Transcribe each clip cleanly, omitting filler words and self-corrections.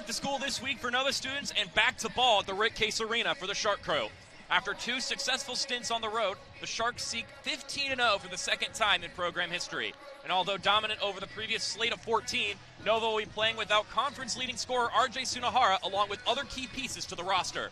Back to school this week for Nova students and back to ball at the Rick Case Arena for the Shark Crew. After 2 successful stints on the road, the Sharks seek 15-0 for the second time in program history. And although dominant over the previous slate of 14, Nova will be playing without conference leading scorer RJ Sunahara along with other key pieces to the roster.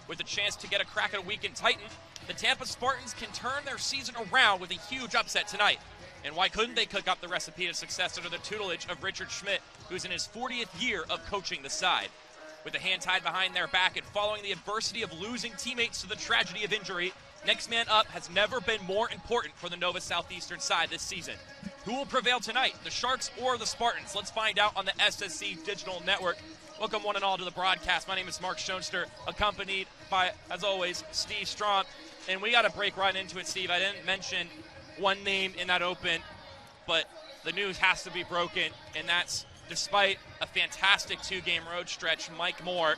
With a chance to get a crack at a weekend Titan, the Tampa Spartans can turn their season around with a huge upset tonight. And why couldn't they cook up the recipe to success under the tutelage of Richard Schmidt, who's in his 40th year of coaching the side? With a hand tied behind their back and following the adversity of losing teammates to the tragedy of injury, next man up has never been more important for the Nova Southeastern side this season. Who will prevail tonight, the Sharks or the Spartans? Let's find out on the SSC Digital Network. Welcome one and all to the broadcast. My name is Mark Schoenster, accompanied by, as always, Steve Strom. And we got to break right into it, Steve. I didn't mention one name in that open, but the news has to be broken, and that's despite a fantastic 2-game road stretch, Mike Moore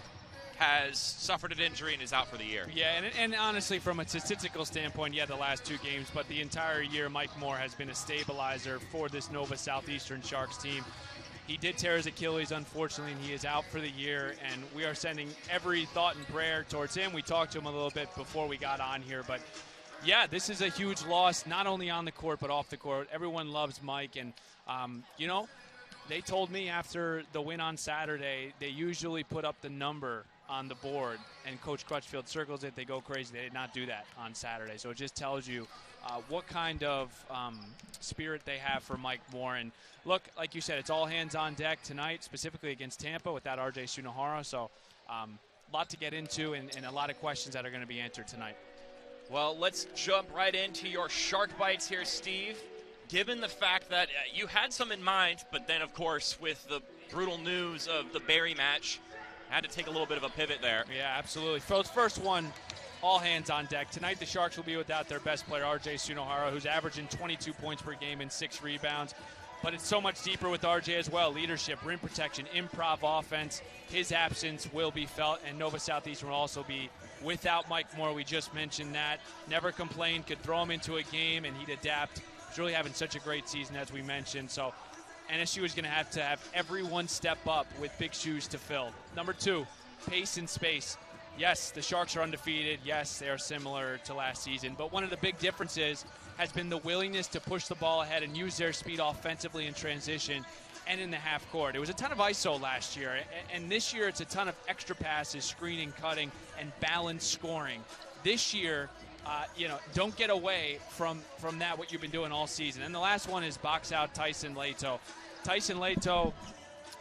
has suffered an injury and is out for the year. Yeah, and honestly, from a statistical standpoint, the last 2 games, but the entire year, Mike Moore has been a stabilizer for this Nova Southeastern Sharks team. He did tear his Achilles, unfortunately, and he is out for the year, and we are sending every thought and prayer towards him. We talked to him a little bit before we got on here, but yeah, this is a huge loss, not only on the court but off the court. Everyone loves Mike, and, they told me after the win on Saturday, they usually put up the number on the board, and Coach Crutchfield circles it. They go crazy. They did not do that on Saturday. So it just tells you what kind of spirit they have for Mike Moore. And look, like you said, it's all hands on deck tonight, specifically against Tampa without RJ Sunahara. So a lot to get into and a lot of questions that are going to be answered tonight. Well, let's jump right into your Shark Bites here, Steve. Given the fact that you had some in mind, but then, of course, with the brutal news of the Barry match, had to take a little bit of a pivot there. Yeah, absolutely. First one, all hands on deck. Tonight, the Sharks will be without their best player, RJ Sunahara, who's averaging 22 points per game and 6 rebounds. But it's so much deeper with RJ as well. Leadership, rim protection, improv offense. His absence will be felt, and Nova Southeastern will also be without Mike Moore. We just mentioned that. Never complained, could throw him into a game, and he'd adapt. He's really having such a great season, as we mentioned. So NSU is going to have everyone step up with big shoes to fill. Number 2, pace and space. Yes, the Sharks are undefeated. Yes, they are similar to last season. But one of the big differences has been the willingness to push the ball ahead and use their speed offensively in transition and in the half court. It was a ton of ISO last year, and this year it's a ton of extra passes, screening, cutting, and balanced scoring. This year, don't get away from that, what you've been doing all season. And the last one is box out Tyson Leto. Tyson Leto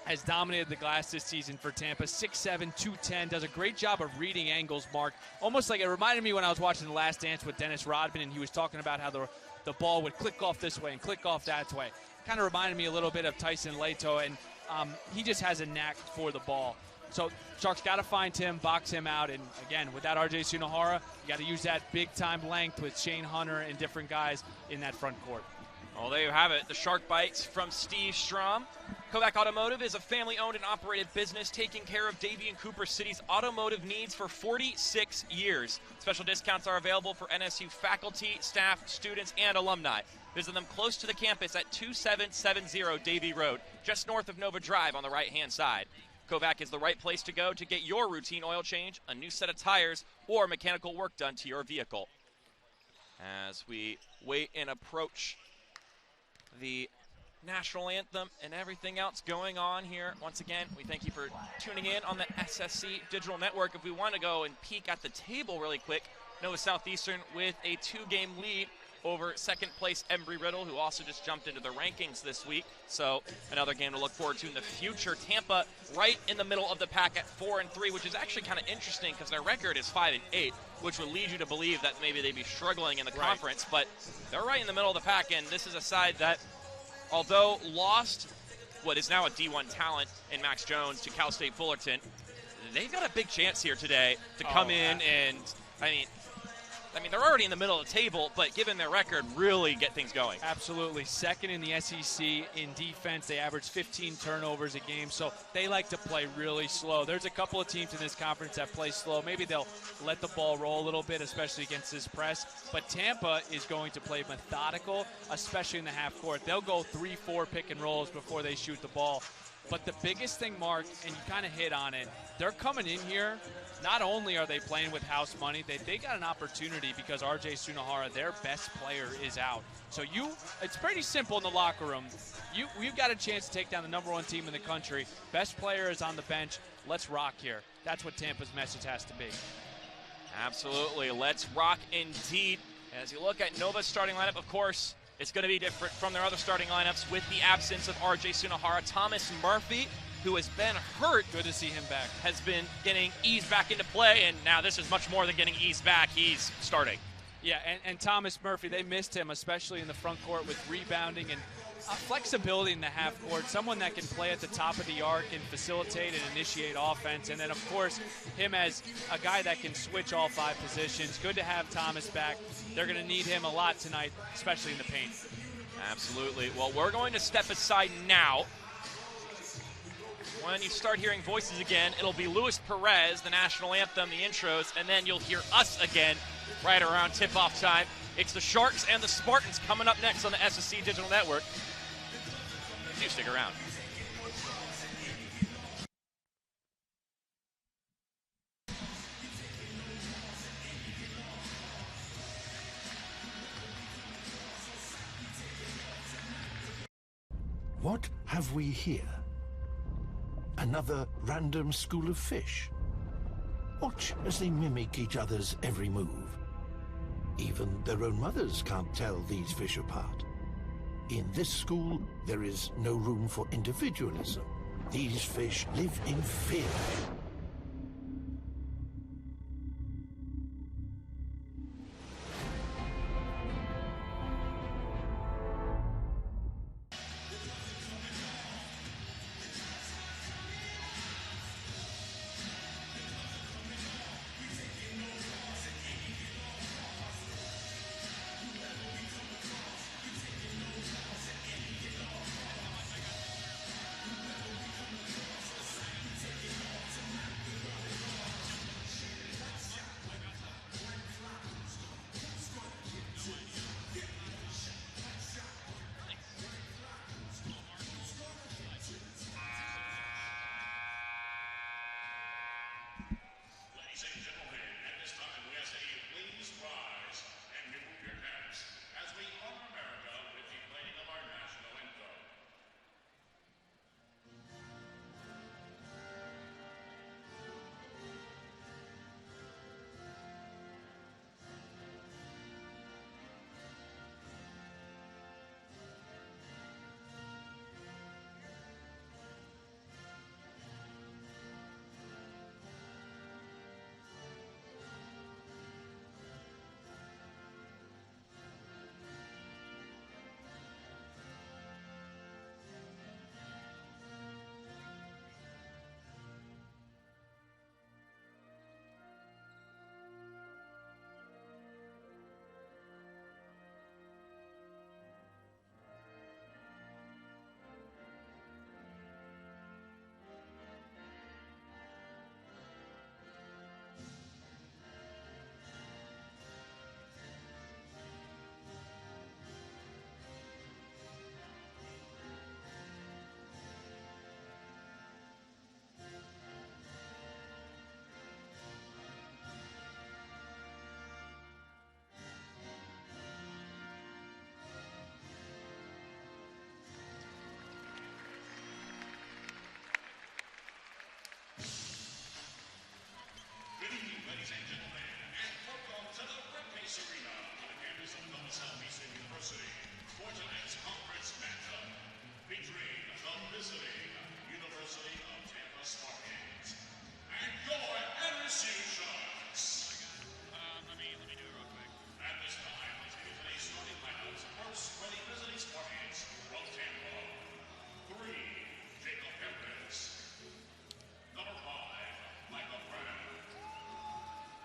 has dominated the glass this season for Tampa. 6'7", 210, does a great job of reading angles, Mark. Almost like it reminded me when I was watching The Last Dance with Dennis Rodman, and he was talking about how the ball would click off this way and click off that way. Kind of reminded me a little bit of Tyson Leto, and he just has a knack for the ball. So Sharks got to find him, box him out, and again, without RJ Sunahara, you got to use that big-time length with Shane Hunter and different guys in that front court. Well, there you have it, the Shark Bites from Steve Strom. Kovac Automotive is a family-owned and operated business taking care of Davie and Cooper City's automotive needs for 46 years. Special discounts are available for NSU faculty, staff, students, and alumni. Visit them close to the campus at 2770 Davie Road, just north of Nova Drive on the right-hand side. Kovac is the right place to go to get your routine oil change, a new set of tires, or mechanical work done to your vehicle. As we wait and approach the national anthem and everything else going on here, once again, we thank you for tuning in on the SSC Digital Network. If we want to go and peek at the table really quick, Nova Southeastern with a 2-game lead over second-place Embry-Riddle, who also just jumped into the rankings this week. So another game to look forward to in the future. Tampa right in the middle of the pack at 4-3, which is actually kind of interesting because their record is 5-8, which would lead you to believe that maybe they'd be struggling in the conference. But they're right in the middle of the pack, and this is a side that, although lost what is now a D1 talent in Max Jones to Cal State Fullerton, they've got a big chance here today to come in and, I mean, they're already in the middle of the table, but given their record, really get things going. Absolutely. Second in the SEC in defense. They average 15 turnovers a game, so they like to play really slow. There's a couple of teams in this conference that play slow. Maybe they'll let the ball roll a little bit, especially against this press. But Tampa is going to play methodical, especially in the half court. They'll go 3-4 pick and rolls before they shoot the ball. But the biggest thing, Mark, and you kind of hit on it, they're coming in here. Not only are they playing with house money, they got an opportunity because RJ Sunohara, their best player, is out. So it's pretty simple in the locker room. You've got a chance to take down the #1 team in the country. Best player is on the bench. Let's rock here. That's what Tampa's message has to be. Absolutely. Let's rock indeed. As you look at Nova's starting lineup, of course, it's going to be different from their other starting lineups with the absence of RJ Sunohara. Thomas Murphy, who has been hurt. Good to see him back. Has been getting eased back into play, and now this is much more than getting eased back. He's starting. Yeah, and Thomas Murphy, they missed him, especially in the front court with rebounding and flexibility in the half court, someone that can play at the top of the arc and facilitate and initiate offense. And then, of course, him as a guy that can switch all 5 positions. Good to have Thomas back. They're going to need him a lot tonight, especially in the paint. Absolutely. Well, we're going to step aside now. When you start hearing voices again, it'll be Luis Perez, the national anthem, the intros, and then you'll hear us again right around tip-off time. It's the Sharks and the Spartans coming up next on the SSC Digital Network. Do stick around. What have we here? Another random school of fish. Watch as they mimic each other's every move. Even their own mothers can't tell these fish apart. In this school, there is no room for individualism. These fish live in fear. Southeastern University for tonight's conference matchup featuring the visiting University of Tampa Spartans and your LSU Sharks. Let me do it real quick. At this time, let's get today's starting lineups. First, for the visiting Spartans from Tampa, 3, Jacob Evans. Number 5, Michael Brown.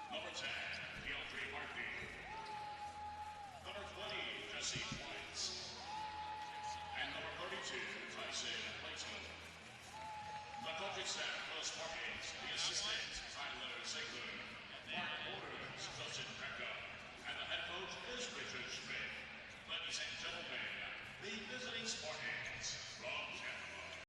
Number 10, DeAndre Markey. Number 20, Jesse White. And number 32, Tyson Plato. The coaching staff for the Spartans, the assistant, Tyler Ziegler. Mark Borders, Justin Pecca. And the head coach is Richard Schmidt. Ladies and gentlemen, the visiting Spartans from Tampa.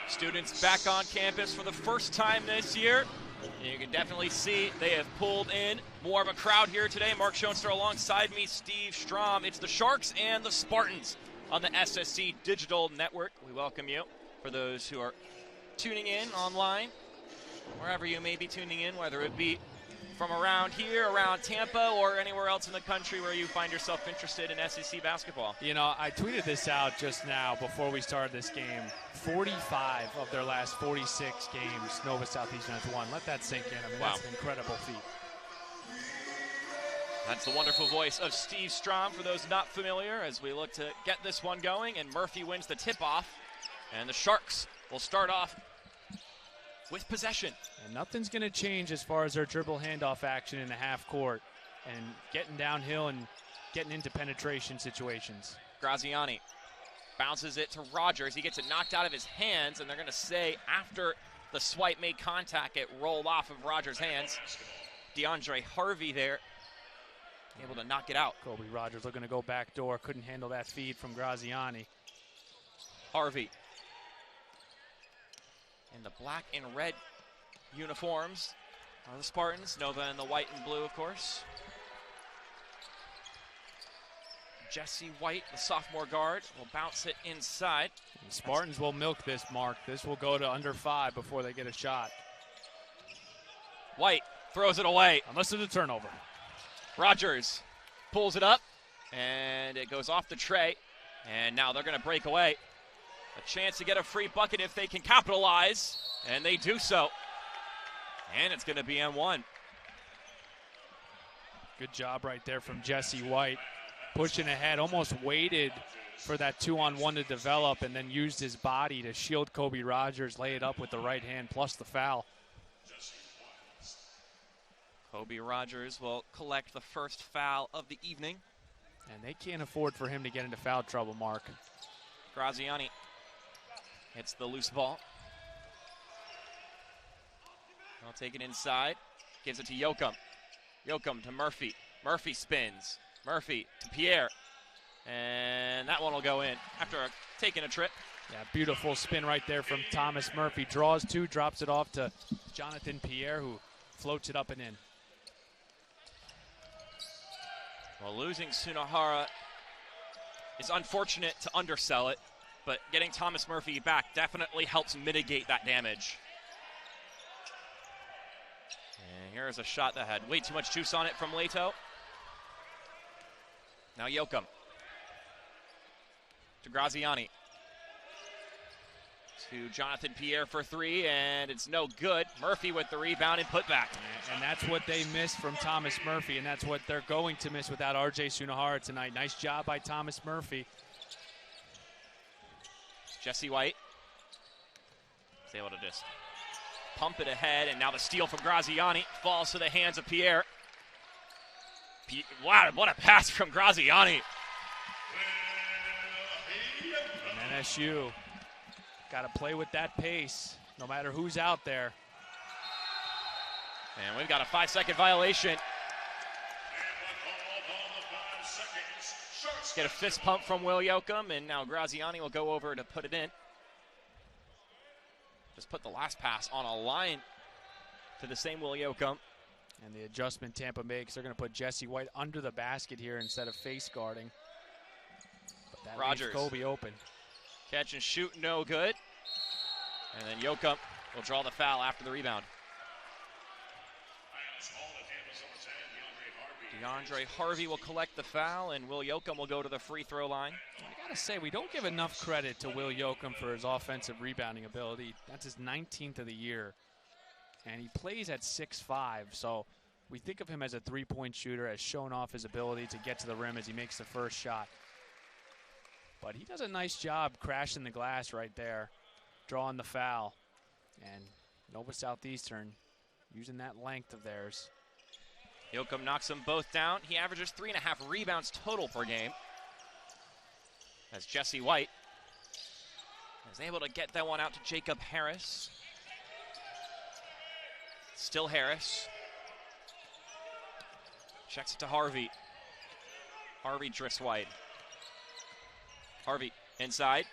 Students back on campus for the first time this year. You can definitely see they have pulled in more of a crowd here today. Mark Schoenster alongside me, Steve Strom. It's the Sharks and the Spartans on the SSC Digital Network. We welcome you. For those who are tuning in online, wherever you may be tuning in, whether it be from around here, around Tampa, or anywhere else in the country where you find yourself interested in SEC basketball. You know, I tweeted this out just now before we started this game. 45 of their last 46 games, Nova Southeastern has won. Let that sink in. I mean, That's an incredible feat. That's the wonderful voice of Steve Strom for those not familiar as we look to get this one going. And Murphy wins the tip-off. And the Sharks will start off with possession. And nothing's going to change as far as their dribble handoff action in the half court and getting downhill and getting into penetration situations. Graziani bounces it to Rogers. He gets it knocked out of his hands, and they're going to say after the swipe made contact, it rolled off of Rogers' hands. DeAndre Harvey there, able to knock it out. Kobe Rogers looking to go back door. Couldn't handle that feed from Graziani. Harvey in the black and red uniforms are the Spartans. Nova in the white and blue, of course. Jesse White, the sophomore guard, will bounce it inside. The Spartans will milk this, Mark. This will go to under 5 before they get a shot. White throws it away. Unless it's a turnover. Rogers pulls it up, and it goes off the tray. And now they're going to break away. A chance to get a free bucket if they can capitalize, and they do so. And it's going to be M1. Good job right there from Jesse White. Pushing ahead, almost waited for that 2-on-1 to develop and then used his body to shield Kobe Rogers, lay it up with the right hand plus the foul. Kobe Rogers will collect the first foul of the evening. And they can't afford for him to get into foul trouble, Mark. Graziani hits the loose ball. I'll take it inside. Gives it to Yoakum. Yoakum to Murphy. Murphy spins. Murphy to Pierre. And that one will go in after taking a trip. Yeah, beautiful spin right there from Thomas Murphy. Draws 2, drops it off to Jonathan Pierre, who floats it up and in. Well, losing Sunahara is unfortunate to undersell it, but getting Thomas Murphy back definitely helps mitigate that damage. And here's a shot that had way too much juice on it from Leto. Now Yoakum to Graziani. To Jonathan Pierre for 3, and it's no good. Murphy with the rebound and putback. And that's what they missed from Thomas Murphy, and that's what they're going to miss without RJ Sunahara tonight. Nice job by Thomas Murphy. Jesse White is able to just pump it ahead, and now the steal from Graziani falls to the hands of Pierre. Wow, what a pass from Graziani. And NSU got to play with that pace, no matter who's out there. And we've got a 5-second violation. Get a fist pump from Will Yoakum, and now Graziani will go over to put it in. Just put the last pass on a line to the same Will Yoakum. And the adjustment Tampa makes, they're going to put Jesse White under the basket here instead of face guarding. But that Rogers. leaves Kobe open. Catch and shoot, no good. And then Yoakum will draw the foul after the rebound. DeAndre Harvey will collect the foul, and Will Yoakum will go to the free throw line. I got to say, we don't give enough credit to Will Yoakum for his offensive rebounding ability. That's his 19th of the year. And he plays at 6'5", so we think of him as a three-point shooter, has shown off his ability to get to the rim as he makes the first shot. But he does a nice job crashing the glass right there, drawing the foul. And Nova Southeastern using that length of theirs. Yoakum knocks them both down. He averages 3.5 rebounds total per game. as Jesse White is able to get that one out to Jacob Harris. Still Harris. Checks it to Harvey. Harvey drifts wide. Harvey inside.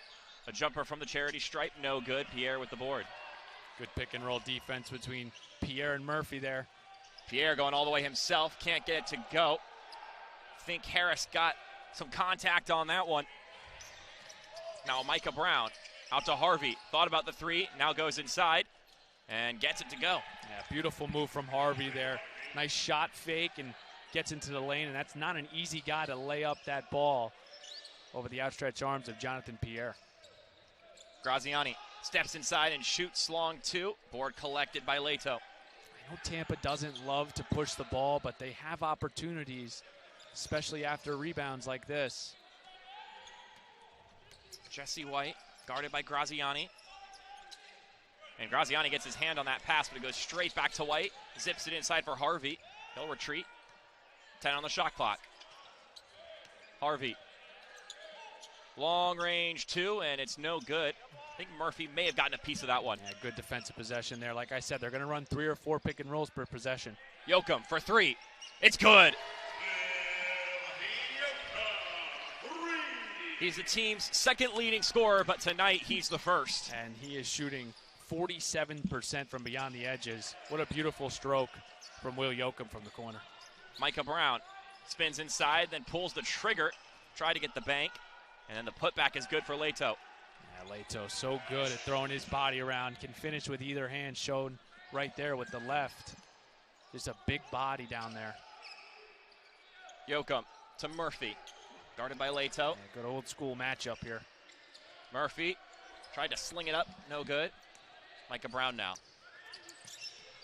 A jumper from the charity stripe, no good. Pierre with the board. Good pick and roll defense between Pierre and Murphy there. Pierre going all the way himself, can't get it to go. Think Harris got some contact on that one. Now Micah Brown out to Harvey. Thought about the three, now goes inside and gets it to go. Yeah, beautiful move from Harvey there. Nice shot fake and gets into the lane, and that's not an easy guy to lay up that ball over the outstretched arms of Jonathan Pierre. Graziani steps inside and shoots long two. Board collected by Leto. I know Tampa doesn't love to push the ball, but they have opportunities, especially after rebounds like this. Jesse White guarded by Graziani. And Graziani gets his hand on that pass, but it goes straight back to White. Zips it inside for Harvey. He'll retreat. 10 on the shot clock. Harvey. Long range two, and it's no good. I think Murphy may have gotten a piece of that one. Yeah, good defensive possession there. Like I said, they're going to run 3 or 4 pick and rolls per possession. Yoakum for three. It's good. He's the team's second leading scorer, but tonight he's the first. And he is shooting 47% from beyond the edges. What a beautiful stroke from Will Yoakum from the corner. Micah Brown spins inside, then pulls the trigger, try to get the bank, and then the putback is good for Leto. Yeah, Leto so good at throwing his body around. Can finish with either hand, shown right there with the left. Just a big body down there. Yoakum to Murphy, guarded by Leto. Yeah, good old school matchup here. Murphy tried to sling it up, no good. Micah Brown now.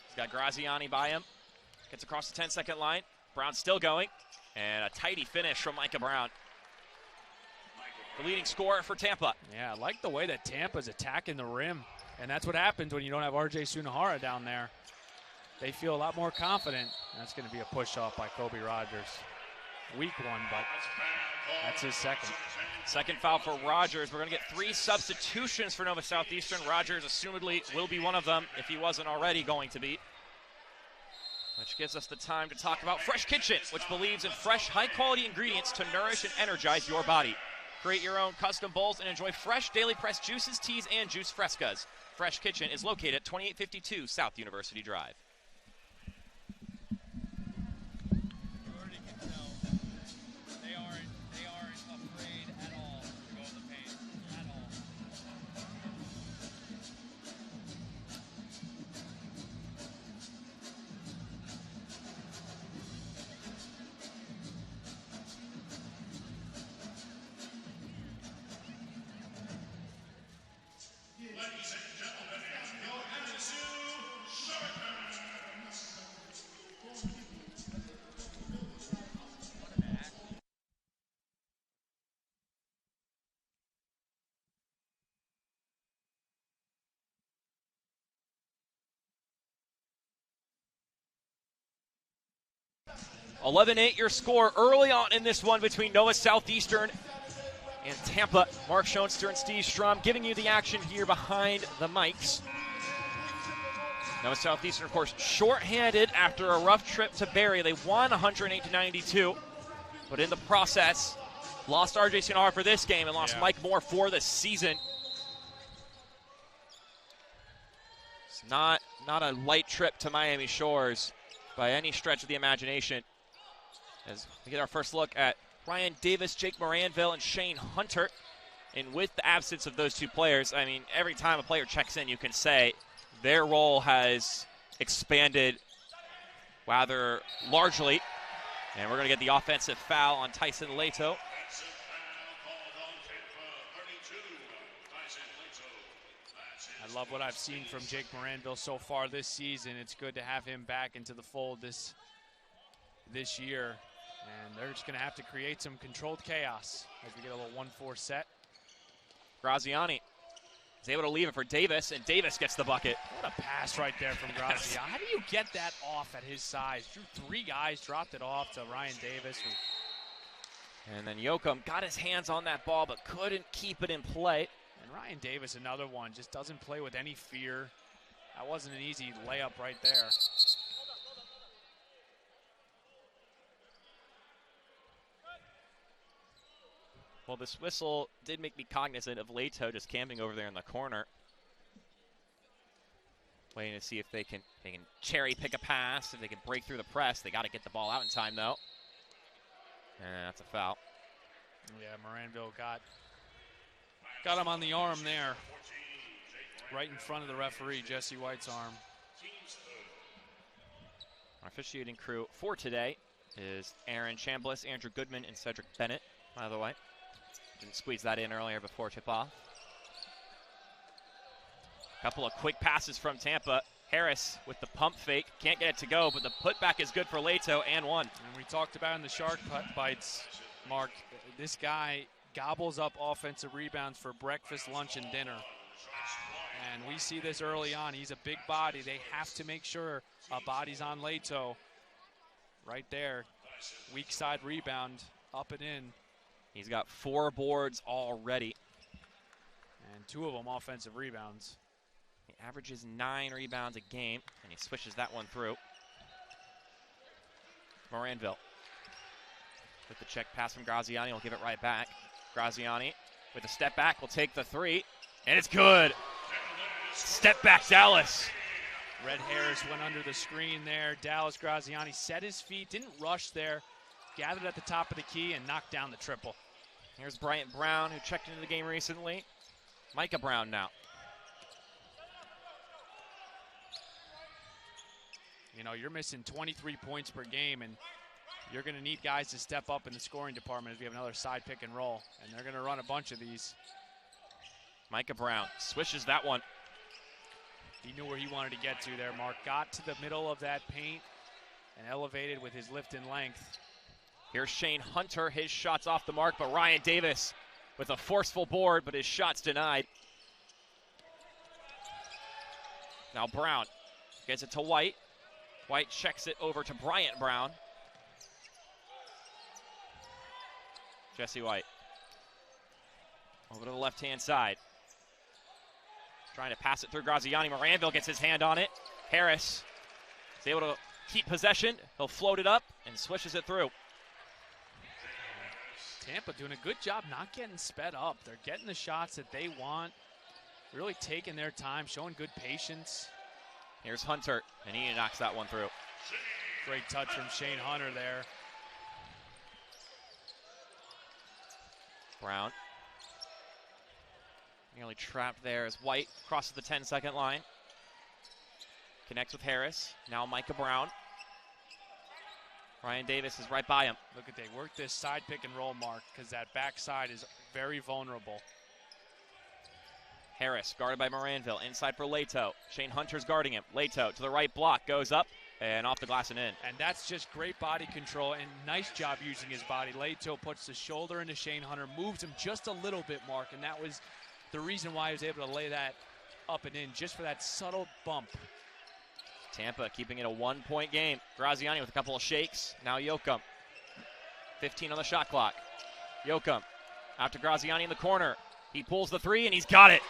He's got Graziani by him. Gets across the 10-second line. Brown still going, and a tidy finish from Micah Brown. The leading scorer for Tampa. Yeah, I like the way that Tampa's attacking the rim, and that's what happens when you don't have RJ Sunahara down there. They feel a lot more confident. That's going to be a push-off by Kobe Rogers. Weak one, but that's his second. Second foul for Rogers. We're going to get 3 substitutions for Nova Southeastern. Rogers assumedly will be one of them if he wasn't already going to be. Which gives us the time to talk about Fresh Kitchen, which believes in fresh, high-quality ingredients to nourish and energize your body. Create your own custom bowls and enjoy fresh, daily pressed juices, teas, and juice frescas. Fresh Kitchen is located at 2852 South University Drive. Ladies and gentlemen, your MSU Spartans. 11-8 your score early on in this one between Nova Southeastern and Tampa. Mark Schoenster and Steve Strom giving you the action here behind the mics. Nova Southeastern, of course, shorthanded after a rough trip to Barrie. They won 108-92, but in the process, lost RJ Sunahara for this game and lost Mike Moore for the season. It's not a light trip to Miami Shores by any stretch of the imagination. As we get our first look at Ryan Davis, Jake Moranville, and Shane Hunter. And with the absence of those two players, I mean, every time a player checks in, you can say their role has expanded rather largely. And we're going to get the offensive foul on Tyson Leto. I love what I've seen from Jake Moranville so far this season. It's good to have him back into the fold this year. And they're just going to have to create some controlled chaos as we get a little 1-4 set. Graziani is able to leave it for Davis, and Davis gets the bucket. What a pass right there from Graziani. How do you get that off at his size? 3 guys dropped it off to Ryan Davis. And then Yoakum got his hands on that ball but couldn't keep it in play. And Ryan Davis, another one, just doesn't play with any fear. That wasn't an easy layup right there. Well, this whistle did make me cognizant of Leto just camping over there in the corner. Waiting to see if they can cherry pick a pass, if they can break through the press. They got to get the ball out in time, though. And that's a foul. Yeah, Moranville got him on the arm there. Right in front of the referee, Jesse White's arm. Our officiating crew for today is Aaron Chambliss, Andrew Goodman, and Cedric Bennett, by the way. Didn't squeeze that in earlier before tip-off. Couple of quick passes from Tampa. Harris with the pump fake. Can't get it to go, but the putback is good for Leto and one. And we talked about in the shark bites, Mark, this guy gobbles up offensive rebounds for breakfast, lunch, and dinner. And we see this early on. He's a big body. They have to make sure a body's on Leto. Right there. Weak side rebound, up and in. He's got 4 boards already. And 2 of them offensive rebounds. He averages 9 rebounds a game, and he swishes that one through. Moranville with the check pass from Graziani will give it right back. Graziani with a step back will take the 3, and it's good. Step back Dallas. Red Harris went under the screen there. Dallas Graziani set his feet, didn't rush there, gathered at the top of the key and knocked down the triple. Here's Bryant Brown, who checked into the game recently. Micah Brown now. You know, you're missing 23 points per game, and you're going to need guys to step up in the scoring department if you have another side pick and roll, and they're going to run a bunch of these. Micah Brown swishes that one. He knew where he wanted to get to there, Mark. Got to the middle of that paint and elevated with his lift and length. Here's Shane Hunter. His shot's off the mark, but Ryan Davis with a forceful board, but his shot's denied. Now Brown gets it to White. White checks it over to Bryant Brown. Jesse White over to the left-hand side. Trying to pass it through Graziani. Moranville gets his hand on it. Harris is able to keep possession. He'll float it up and swishes it through. Tampa doing a good job not getting sped up. They're getting the shots that they want, really taking their time, showing good patience. Here's Hunter, and he knocks that one through. Great touch from Shane Hunter there. Brown. Nearly trapped there as White crosses the 10-second line. Connects with Harris. Now Micah Brown. Ryan Davis is right by him. Look at they work this side pick and roll, Mark, because that backside is very vulnerable. Harris guarded by Moranville. Inside for Leto. Shane Hunter's guarding him. Leto to the right block. Goes up and off the glass and in. And that's just great body control and nice job using his body. Leto puts the shoulder into Shane Hunter, moves him just a little bit, Mark, and that was the reason why he was able to lay that up and in, just for that subtle bump. Tampa keeping it a 1-point game. Graziani with a couple of shakes. Now Yoakum. 15 on the shot clock. Yoakum out to Graziani in the corner. He pulls the 3 and he's got it.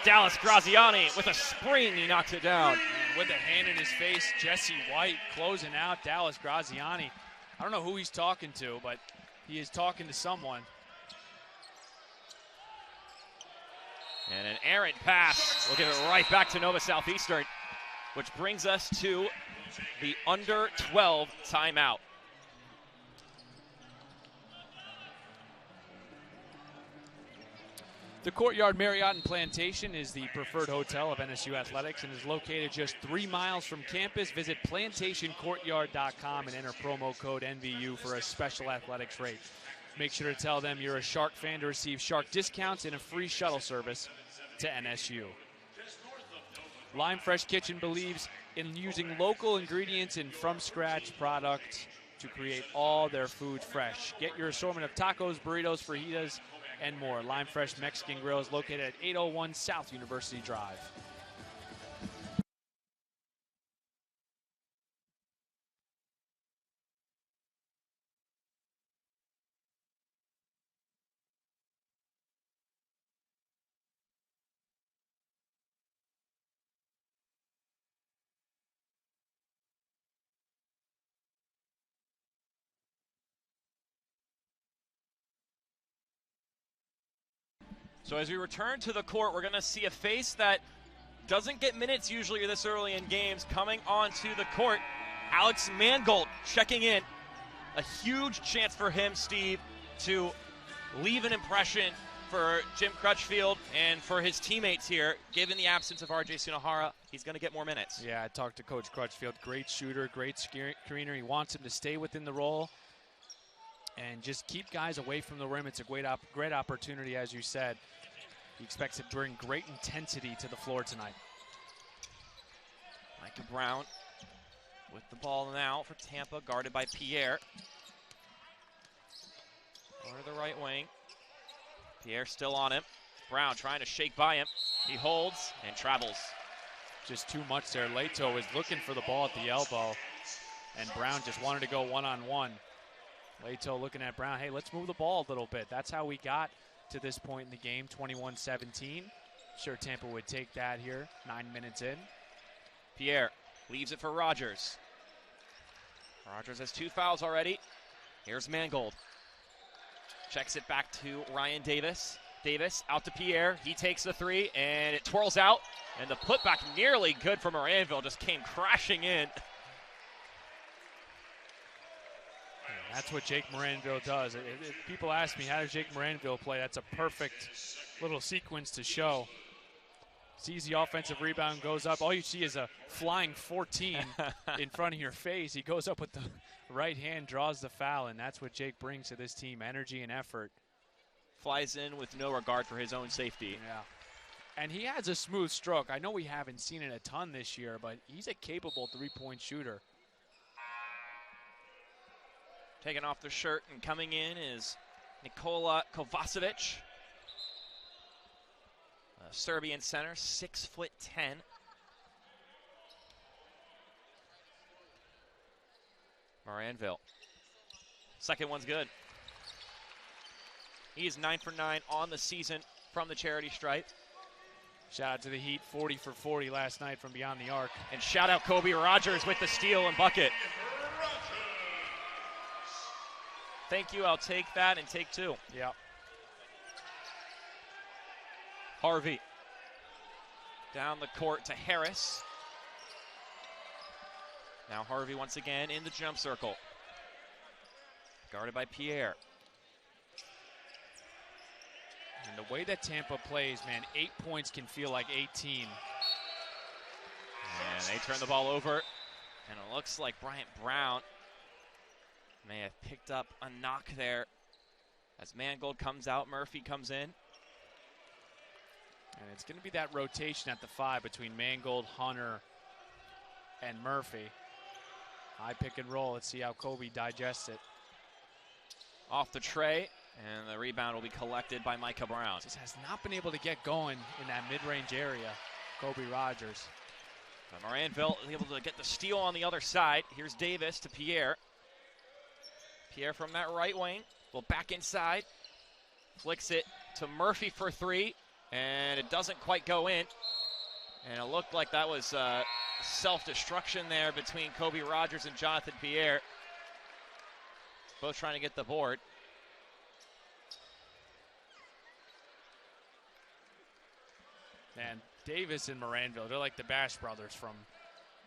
Dallas Graziani with a spring, he knocks it down. And with a hand in his face, Jesse White closing out Dallas Graziani. I don't know who he's talking to, but he is talking to someone. And an errant pass. We'll give it right back to Nova Southeastern, which brings us to the under 12 timeout. The Courtyard Marriott and Plantation is the preferred hotel of NSU Athletics and is located just 3 miles from campus. Visit plantationcourtyard.com and enter promo code NVU for a special athletics rate. Make sure to tell them you're a Shark fan to receive Shark discounts and a free shuttle service to NSU. Lime Fresh Kitchen believes in using local ingredients and from-scratch products to create all their food fresh. Get your assortment of tacos, burritos, fajitas, and more. Lime Fresh Mexican Grill is located at 801 South University Drive. So as we return to the court, we're going to see a face that doesn't get minutes usually this early in games coming onto the court. Alex Mangold checking in. A huge chance for him, Steve, to leave an impression for Jim Crutchfield and for his teammates here. Given the absence of RJ Sunohara, he's going to get more minutes. Yeah, I talked to Coach Crutchfield. Great shooter, great screener. He wants him to stay within the role and just keep guys away from the rim. It's a great opportunity, as you said. He expects to bring great intensity to the floor tonight. Micah Brown with the ball now for Tampa, guarded by Pierre. Over to the right wing. Pierre still on him. Brown trying to shake by him. He holds and travels. Just too much there. Leto was looking for the ball at the elbow, and Brown just wanted to go one-on-one. Leto looking at Brown, hey, let's move the ball a little bit. That's how we got to this point in the game, 21-17. Sure Tampa would take that here, 9 minutes in. Pierre leaves it for Rogers. Rogers has 2 fouls already. Here's Mangold. Checks it back to Ryan Davis. Davis out to Pierre. He takes the 3, and it twirls out. And the putback nearly good for Moranville. Just came crashing in. That's what Jake Moranville does. If people ask me, how does Jake Moranville play? That's a perfect little sequence to show. Sees the offensive rebound, goes up. All you see is a flying 14 in front of your face. He goes up with the right hand, draws the foul, and that's what Jake brings to this team, energy and effort. Flies in with no regard for his own safety. Yeah. And he has a smooth stroke. I know we haven't seen it a ton this year, but he's a capable three-point shooter. Taking off the shirt and coming in is Nikola Kovacevic. A Serbian center, 6'10". Moranville. Second one's good. He is 9 for 9 on the season from the charity stripe. Shout out to the Heat, 40 for 40 last night from beyond the arc. And shout out Kobe Rogers with the steal and bucket. Thank you, I'll take that and take 2. Yeah. Harvey. Down the court to Harris. Now Harvey once again in the jump circle. Guarded by Pierre. And the way that Tampa plays, man, 8 points can feel like 18. And they turn the ball over. And it looks like Bryant Brown may have picked up a knock there. As Mangold comes out, Murphy comes in. And it's going to be that rotation at the 5 between Mangold, Hunter, and Murphy. High pick and roll. Let's see how Kobe digests it. Off the tray, and the rebound will be collected by Micah Brown. Just has not been able to get going in that mid-range area, Kobe Rogers. Moranville able to get the steal on the other side. Here's Davis to Pierre. Pierre from that right wing will back inside. Flicks it to Murphy for 3, and it doesn't quite go in. And it looked like that was self-destruction there between Kobe Rogers and Jonathan Pierre. Both trying to get the board. And Davis and Moranville, they're like the Bash Brothers from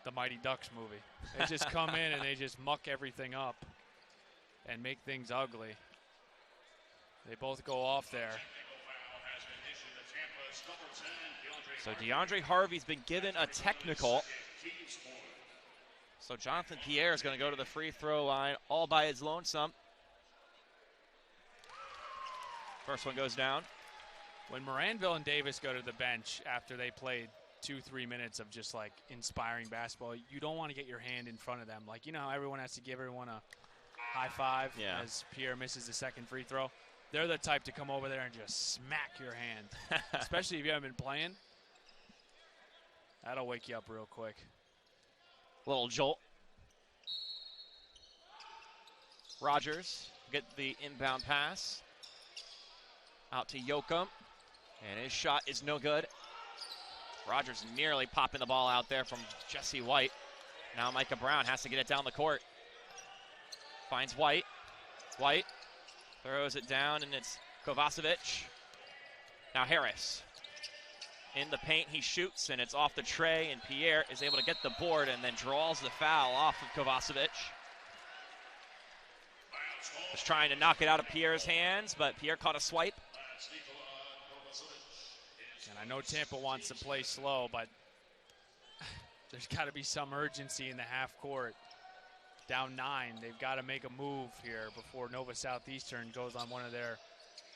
the Mighty Ducks movie. They just come in and they just muck everything up and make things ugly. They both go off there. So DeAndre Harvey's been given a technical. So Jonathan Pierre is going to go to the free throw line all by his lonesome. First one goes down. When Moranville and Davis go to the bench after they played 2-3 minutes of just like inspiring basketball, you don't want to get your hand in front of them. Like, you know how everyone has to give everyone a high five as Pierre misses the second free throw? They're the type to come over there and just smack your hand, especially if you haven't been playing. That'll wake you up real quick. Little jolt. Rogers get the inbound pass. Out to Yoakum. And his shot is no good. Rogers nearly popping the ball out there from Jesse White. Now Micah Brown has to get it down the court. Finds White. White throws it down, and it's Kovacevic. Now Harris. In the paint, he shoots, and it's off the tray, and Pierre is able to get the board and then draws the foul off of Kovacevic. Was trying to knock it out of Pierre's hands, but Pierre caught a swipe. And I know Tampa wants to play slow, but there's got to be some urgency in the half court. Down 9, they've got to make a move here before Nova Southeastern goes on one of their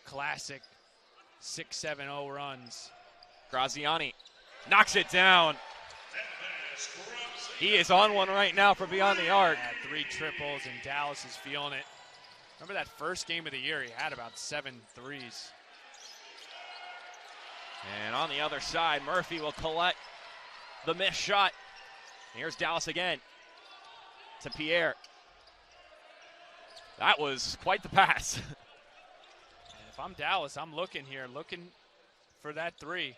classic 6-7-0 runs. Graziani knocks it down. He is on one right now from beyond the arc. 3 triples, and Dallas is feeling it. Remember that first game of the year, he had about 7 threes. And on the other side, Murphy will collect the missed shot. Here's Dallas again to Pierre. That was quite the pass. And if I'm Dallas, I'm looking for that 3.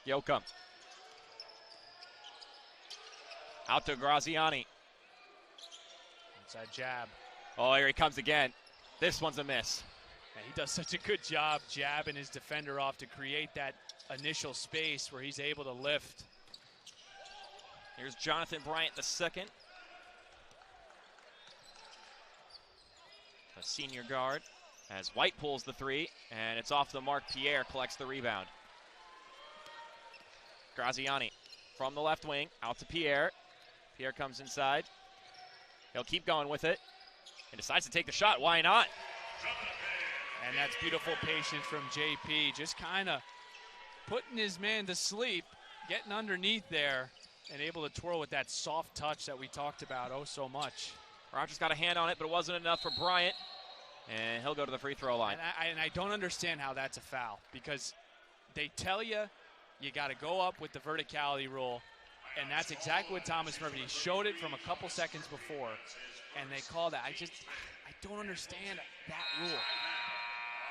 Yoakum. Out to Graziani. Inside jab. Oh, here he comes again. This one's a miss. And he does such a good job jabbing his defender off to create that initial space where he's able to lift. Here's Jonathan Bryant II. A senior guard as White pulls the 3, and it's off the mark. Pierre collects the rebound. Graziani from the left wing, out to Pierre. Pierre comes inside. He'll keep going with it and decides to take the shot. Why not? And that's beautiful patience from JP, just kind of putting his man to sleep, getting underneath there, and able to twirl with that soft touch that we talked about oh so much. Rogers got a hand on it, but it wasn't enough for Bryant, and he'll go to the free throw line. And I don't understand how that's a foul, because they tell you got to go up with the verticality rule, and that's exactly what Thomas Murphy showed it from a couple seconds before, and they call that. I don't understand that rule.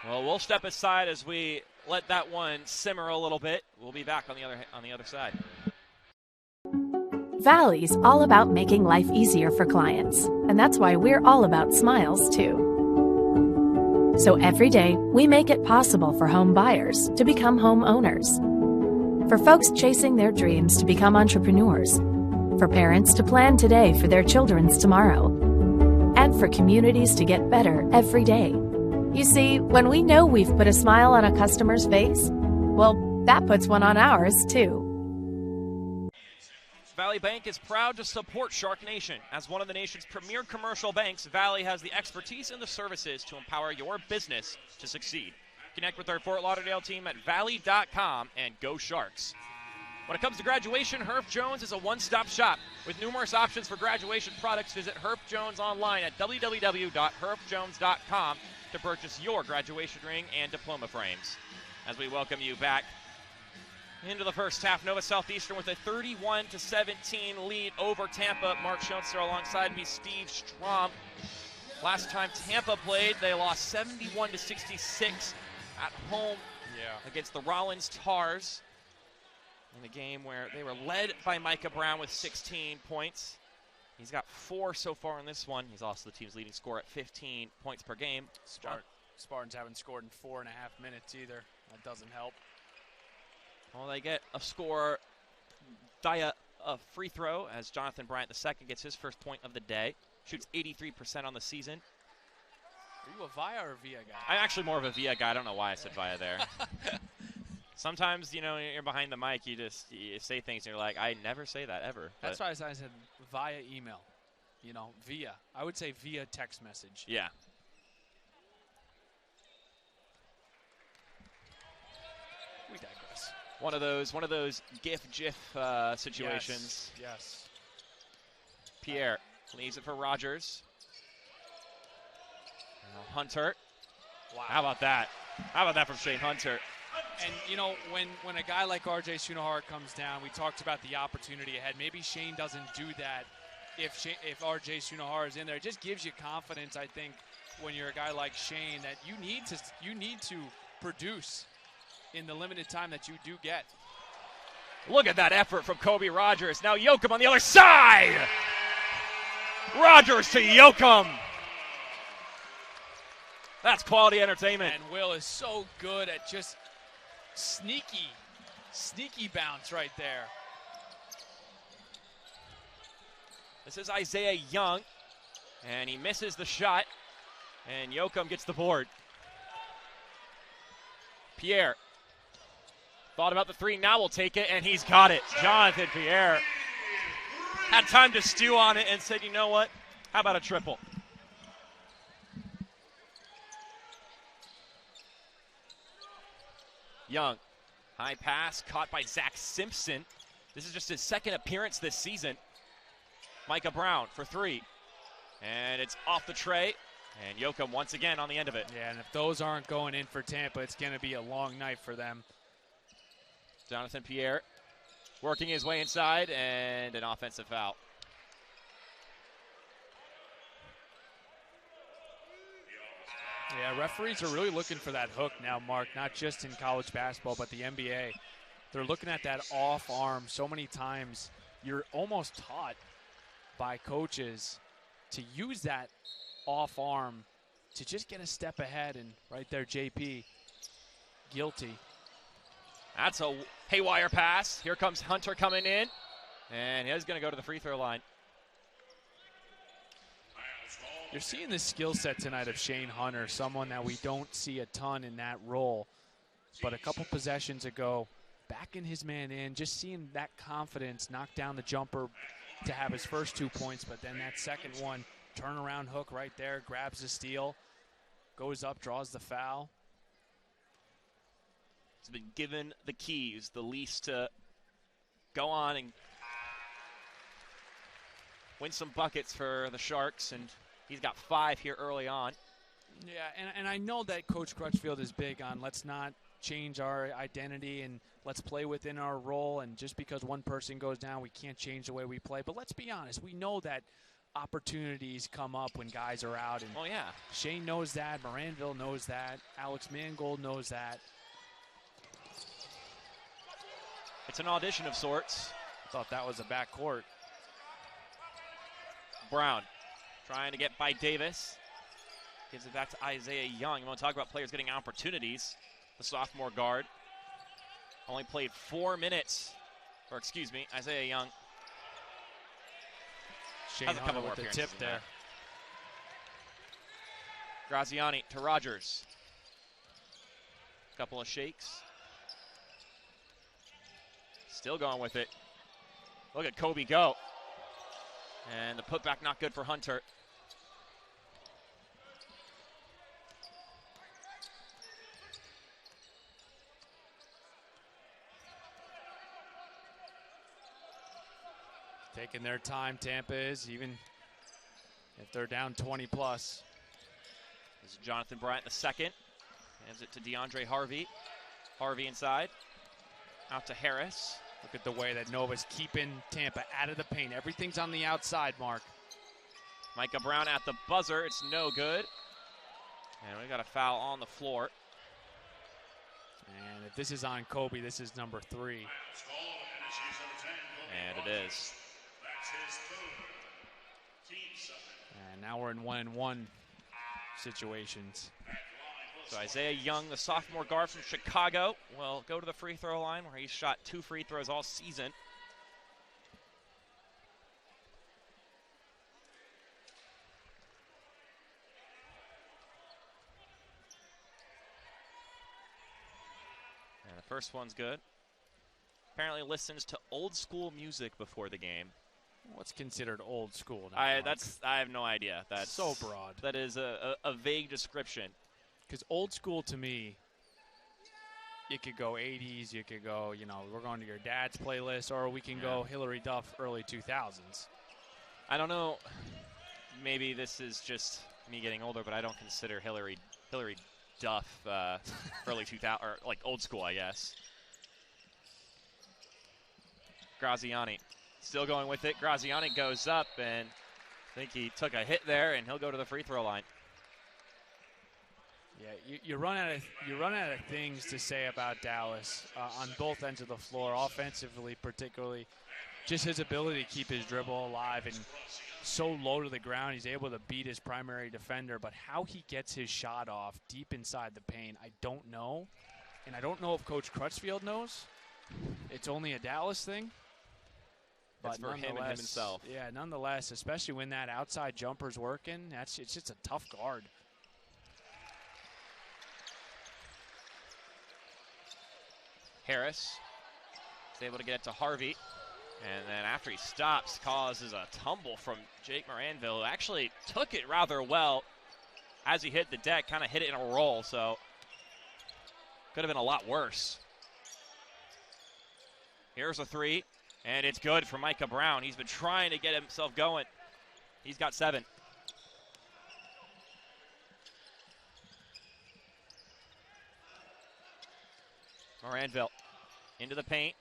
Well, we'll step aside as we let that one simmer a little bit. We'll be back on the other side. Valley's all about making life easier for clients, and that's why we're all about smiles too. So every day, we make it possible for home buyers to become homeowners, for folks chasing their dreams to become entrepreneurs, for parents to plan today for their children's tomorrow, and for communities to get better every day. You see, when we know we've put a smile on a customer's face, well, that puts one on ours too. Valley Bank is proud to support Shark Nation. As one of the nation's premier commercial banks, Valley has the expertise and the services to empower your business to succeed. Connect with our Fort Lauderdale team at valley.com and go Sharks. When it comes to graduation, Herf Jones is a one-stop shop. With numerous options for graduation products, visit Herf Jones online at www.herfjones.com to purchase your graduation ring and diploma frames. As we welcome you back into the first half, Nova Southeastern with a 31-17 lead over Tampa. Mark Schoenster alongside me, Steve Strom. Last time Tampa played, they lost 71-66 at home against the Rollins Tars in a game where they were led by Micah Brown with 16 points. He's got 4 so far in this one. He's also the team's leading scorer at 15 points per game. Spartans haven't scored in 4.5 minutes either. That doesn't help. Well, they get a score via a free throw as Jonathan Bryant II gets his first point of the day. Shoots 83% on the season. Are you a via or via guy? I'm actually more of a via guy. I don't know why I said via there. Sometimes, you're behind the mic, you say things and you're like, I never say that ever. That's why I said via email. Via. I would say via text message. Yeah. We digress. One of those GIF situations. Yes. Pierre leaves it for Rogers. Now Hunter. Wow. How about that? How about that from Shane Hunter? And, when a guy like R.J. Sunohara comes down, we talked about the opportunity ahead. Maybe Shane doesn't do that if R.J. Sunohara is in there. It just gives you confidence, I think, when you're a guy like Shane, that you need to produce in the limited time that you do get. Look at that effort from Kobe Rogers. Now Yoakum on the other side. Rogers to Yoakum. That's quality entertainment. And Will is so good at just Sneaky bounce right there. This is Isaiah Young, and he misses the shot, and Yoakum gets the board. Pierre thought about the three, now will take it, and he's got it. Jonathan Pierre had time to stew on it and said, you know what, how about a triple? Young, high pass, caught by Zach Simpson. This is just his second appearance this season. Micah Brown for three, and it's off the tray, and Yoakum once again on the end of it. Yeah, and if those aren't going in for Tampa, it's going to be a long night for them. Jonathan Pierre working his way inside, and an offensive foul. Yeah, referees are really looking for that hook now, Mark, not just in college basketball, but the NBA. They're looking at that off arm so many times. You're almost taught by coaches to use that off arm to just get a step ahead, and right there, JP, guilty. That's a haywire pass. Here comes Hunter coming in, and he's going to go to the free throw line. You're seeing the skill set tonight of Shane Hunter, someone that we don't see a ton in that role. But a couple possessions ago, backing his man in, just seeing that confidence, knock down the jumper to have his first 2 points, but then that second one, turnaround hook right there, grabs the steal, goes up, draws the foul. He's been given the keys, the lease to go on and win some buckets for the Sharks, and he's got 5 here early on. Yeah, and I know that Coach Crutchfield is big on let's not change our identity and let's play within our role, and just because one person goes down, we can't change the way we play. But let's be honest, we know that opportunities come up when guys are out. And oh, yeah. Shane knows that. Moranville knows that. Alex Mangold knows that. It's an audition of sorts. Thought that was a backcourt. Brown trying to get by Davis. Gives it back to Isaiah Young. You want to talk about players getting opportunities. The sophomore guard only played 4 minutes. Or excuse me, Isaiah Young. Shane has a couple Hunter more with the appearances tip than there. Graziani to Rogers. Couple of shakes. Still going with it. Look at Kobe go. And the putback not good for Hunter. Taking their time, Tampa is, even if they're down 20 plus. This is Jonathan Bryant the second. Hands it to DeAndre Harvey. Harvey inside. Out to Harris. Look at the way that Nova's keeping Tampa out of the paint. Everything's on the outside, Mark. Micah Brown at the buzzer. It's no good. And we got a foul on the floor. And if this is on Kobe, this is number 3. And it is. And now we're in 1-and-1 situations. So Isaiah Young, the sophomore guard from Chicago, will go to the free throw line where he's shot 2 free throws all season. And the first one's good. Apparently listens to old school music before the game. What's considered old school now? I have no idea. That's so broad. That is a vague description. Because old school to me, you could go 80s, you could go, we're going to your dad's playlist, or we can go Hillary Duff early 2000s. I don't know. Maybe this is just me getting older, but I don't consider Hillary Duff early 2000 or like old school, I guess. Graziani still going with it. Graziani goes up, and I think he took a hit there, and he'll go to the free throw line. Yeah, you run out of things to say about Dallas on both ends of the floor, offensively particularly. Just his ability to keep his dribble alive and so low to the ground, he's able to beat his primary defender. But how he gets his shot off deep inside the paint, I don't know. And I don't know if Coach Crutchfield knows. It's only a Dallas thing. That's for him and him himself. Yeah, nonetheless, especially when that outside jumper's working, it's just a tough guard. Harris is able to get it to Harvey. And then after he stops, causes a tumble from Jake Moranville, who actually took it rather well as he hit the deck, kind of hit it in a roll, so could have been a lot worse. Here's a three, and it's good for Micah Brown. He's been trying to get himself going. He's got 7. Moranville into the paint.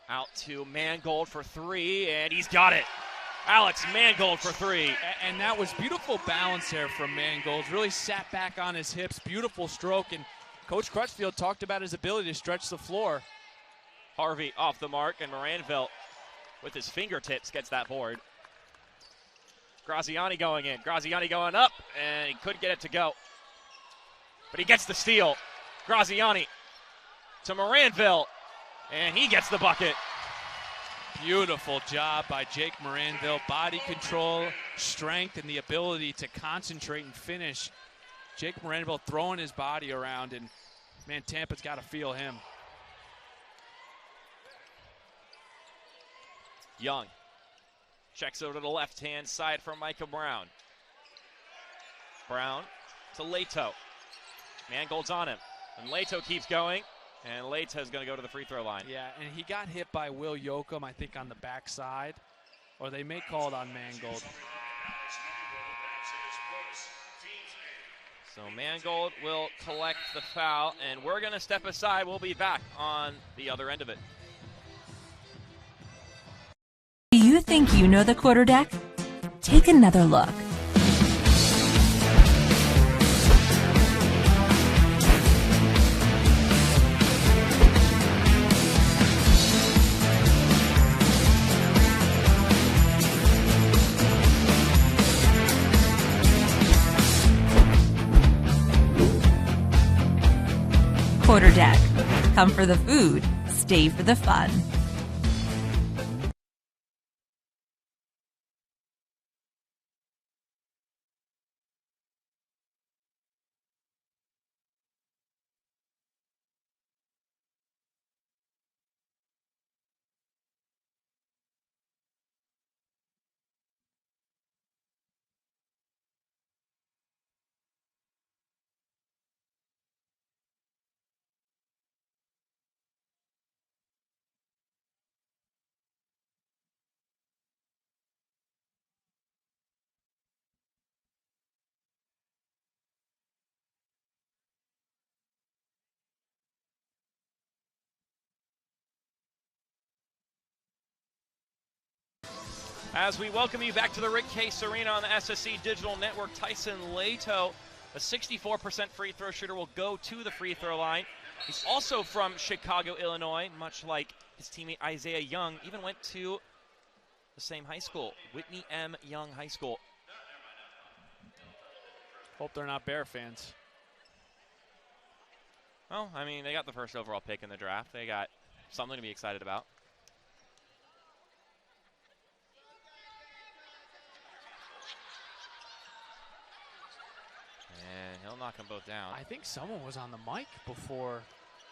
Out to Mangold for 3, and he's got it. Alex Mangold for 3. And that was beautiful balance there from Mangold. Really sat back on his hips. Beautiful stroke. And Coach Crutchfield talked about his ability to stretch the floor. Harvey off the mark, and Moranville with his fingertips gets that board. Graziani going in. Graziani going up, and he couldn't get it to go. But he gets the steal. Graziani to Moranville, and he gets the bucket. Beautiful job by Jake Moranville. Body control, strength, and the ability to concentrate and finish. Jake Moranville throwing his body around, and, man, Tampa's got to feel him. Young checks over to the left-hand side for Micah Brown. Brown to Leto. Mangold's on him, and Leto keeps going. And Leto's going to go to the free throw line. Yeah, and he got hit by Will Yoakum, I think, on the backside. Or they may call it on Mangold. So Mangold will collect the foul, and we're going to step aside. We'll be back on the other end of it. Do you think you know the quarterdeck? Take another look. Quarterdeck. Come for the food, stay for the fun. As we welcome you back to the Rick Case Arena on the SSC Digital Network, Tyson Leto, a 64% free throw shooter, will go to the free throw line. He's also from Chicago, Illinois, much like his teammate Isaiah Young, even went to the same high school, Whitney M. Young High School. Hope they're not Bear fans. Well, I mean, they got the first overall pick in the draft. They got something to be excited about. And he'll knock them both down. I think someone was on the mic before.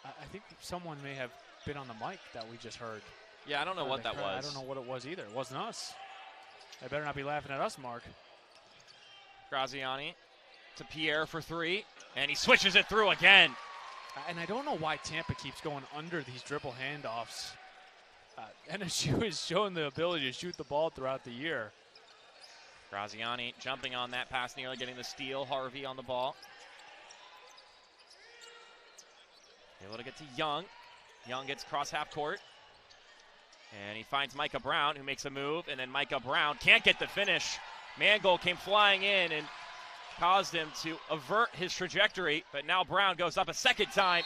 I think someone may have been on the mic that we just heard. Yeah, I don't know what that was. I don't know what it was either. It wasn't us. They better not be laughing at us, Mark. Graziani to Pierre for 3, and he switches it through again. And I don't know why Tampa keeps going under these dribble handoffs. NSU is showing the ability to shoot the ball throughout the year. Graziani jumping on that pass, nearly getting the steal. Harvey on the ball. Able to get to Young. Young gets cross half court. And he finds Micah Brown, who makes a move, and then Micah Brown can't get the finish. Mangold came flying in and caused him to avert his trajectory, but now Brown goes up a second time,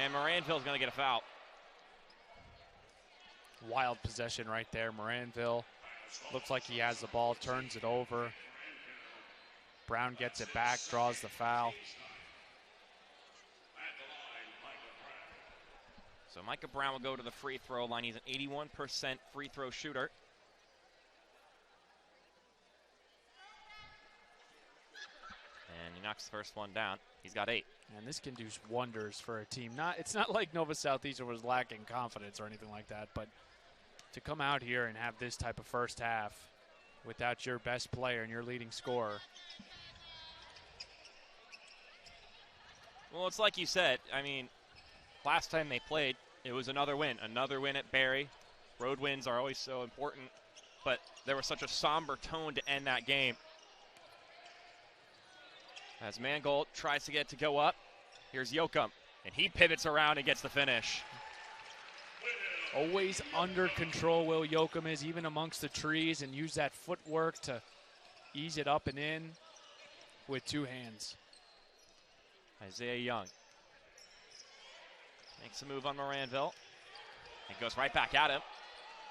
and Moranville's going to get a foul. Wild possession right there. Moranville looks like he has the ball, turns it over. Brown gets it back, draws the foul. So Micah Brown will go to the free throw line. He's an 81% free throw shooter. And he knocks the first one down. He's got 8. And this can do wonders for a team. It's not like Nova Southeastern was lacking confidence or anything like that, but to come out here and have this type of first half without your best player and your leading scorer. Well, it's like you said. I mean, last time they played, it was another win. Another win at Barry. Road wins are always so important, but there was such a somber tone to end that game. As Mangold tries to get to go up, here's Yoakum, and he pivots around and gets the finish. Always under control, Will Yoakum is, even amongst the trees, and use that footwork to ease it up and in with 2 hands. Isaiah Young makes a move on Moranville. It goes right back at him.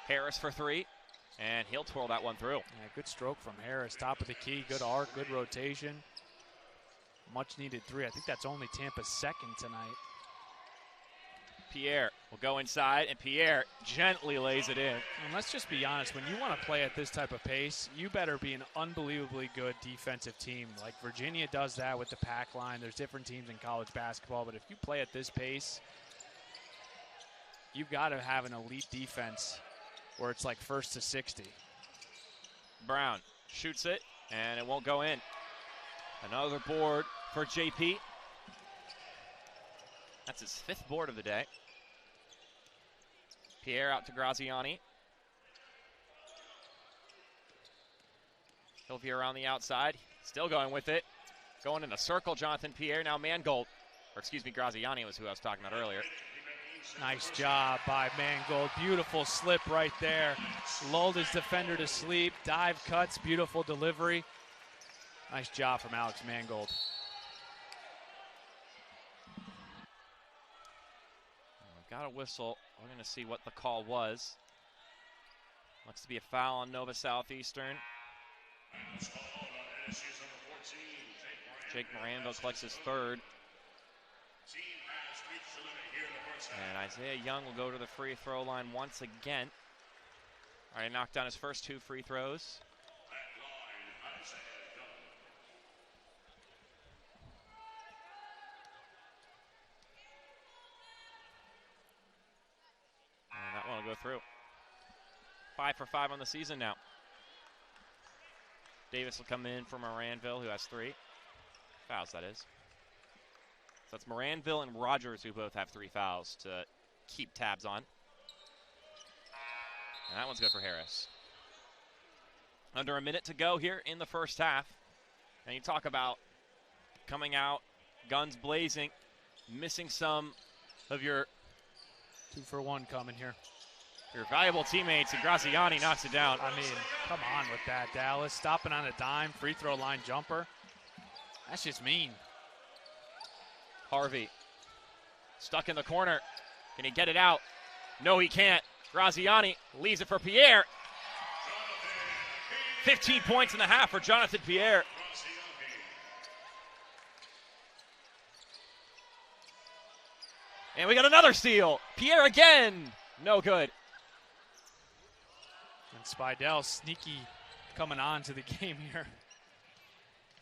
Harris for 3, and he'll twirl that one through. Yeah, good stroke from Harris, top of the key, good arc, good rotation. Much needed 3. I think that's only Tampa's second tonight. Pierre will go inside, and Pierre gently lays it in. And let's just be honest, when you want to play at this type of pace, you better be an unbelievably good defensive team. Like Virginia does that with the pack line. There's different teams in college basketball, but if you play at this pace, you've got to have an elite defense where it's like 1st to 60. Brown shoots it, and it won't go in. Another board for JP. That's his 5th board of the day. Pierre out to Graziani. Sylvia around the outside. Still going with it. Going in a circle, Jonathan Pierre. Now Mangold. Or excuse me, Graziani was who I was talking about earlier. Nice job by Mangold. Beautiful slip right there. Lulled his defender to sleep. Dive cuts. Beautiful delivery. Nice job from Alex Mangold. Got a whistle. We're going to see what the call was. Looks to be a foul on Nova Southeastern. Jake Moranville collects his 3rd. And Isaiah Young will go to the free throw line once again. Already knocked down his first 2 free throws. And that one will go through. 5 for 5 on the season now. Davis will come in for Moranville, who has 3 fouls, that is. So it's Moranville and Rogers who both have 3 fouls to keep tabs on. And that one's good for Harris. Under a minute to go here in the first half. And you talk about coming out, guns blazing, missing some of your 2 for 1 coming here. Your valuable teammates, and Graziani knocks it down. I mean, come on with that, Dallas. Stopping on a dime, free throw line jumper. That's just mean. Harvey stuck in the corner. Can he get it out? No, he can't. Graziani leaves it for Pierre. 15 points in the half for Jonathan Pierre. And we got another steal. Pierre again. No good. And Spidell sneaky coming on to the game here.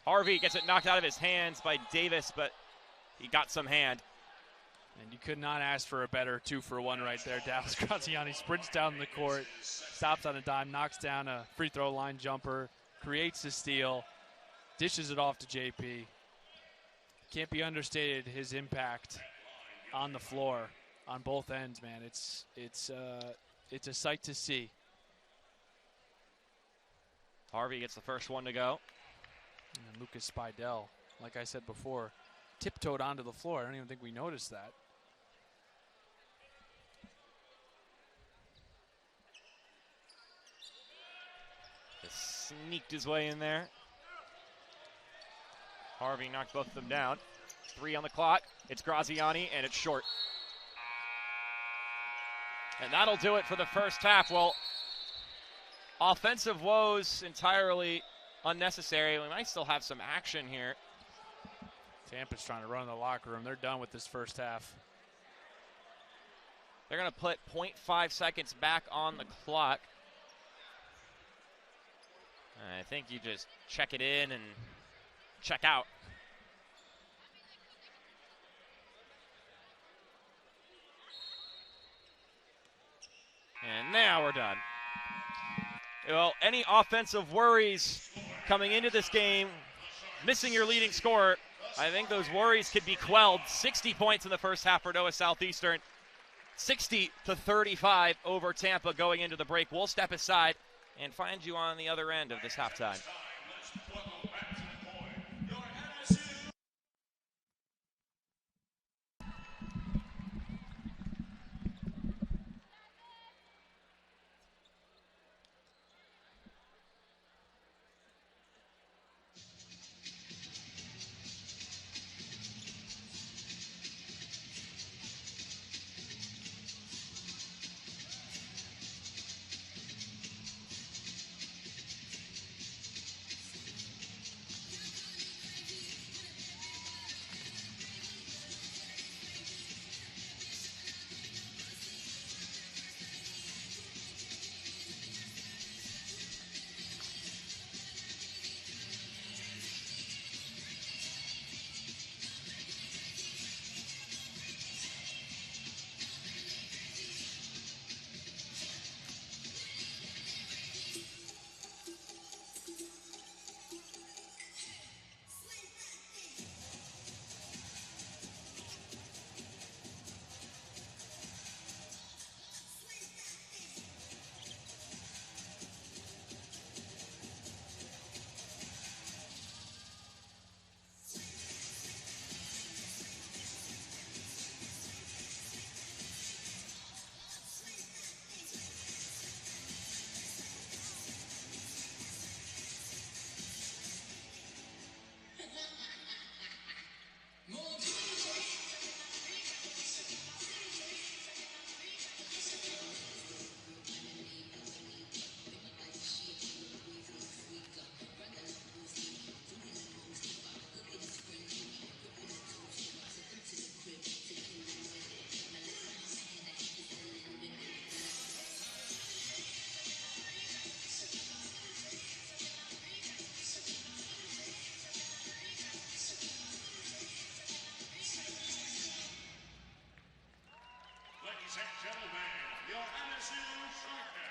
Harvey gets it knocked out of his hands by Davis, but he got some hand. And you could not ask for a better 2 for 1 right there. Dallas Graziani sprints down the court, stops on a dime, knocks down a free throw line jumper, creates the steal, dishes it off to JP. Can't be understated his impact on the floor on both ends, man. It's a sight to see. Harvey gets the first one to go. And Lucas Spidell, like I said before, tiptoed onto the floor. I don't even think we noticed that. Just sneaked his way in there. Harvey knocked both of them down. 3 on the clock. It's Graziani, and it's short. And that'll do it for the first half. Well, offensive woes entirely unnecessary. We might still have some action here. Tampa's trying to run in the locker room. They're done with this first half. They're going to put 0.5 seconds back on the clock. I think you just check it in and check out. And now we're done. Well, any offensive worries coming into this game, missing your leading scorer, I think those worries could be quelled. 60 points in the first half for Noah Southeastern. 60-35 over Tampa going into the break. We'll step aside and find you on the other end of this halftime. Ladies and gentlemen, your MSU Spartans.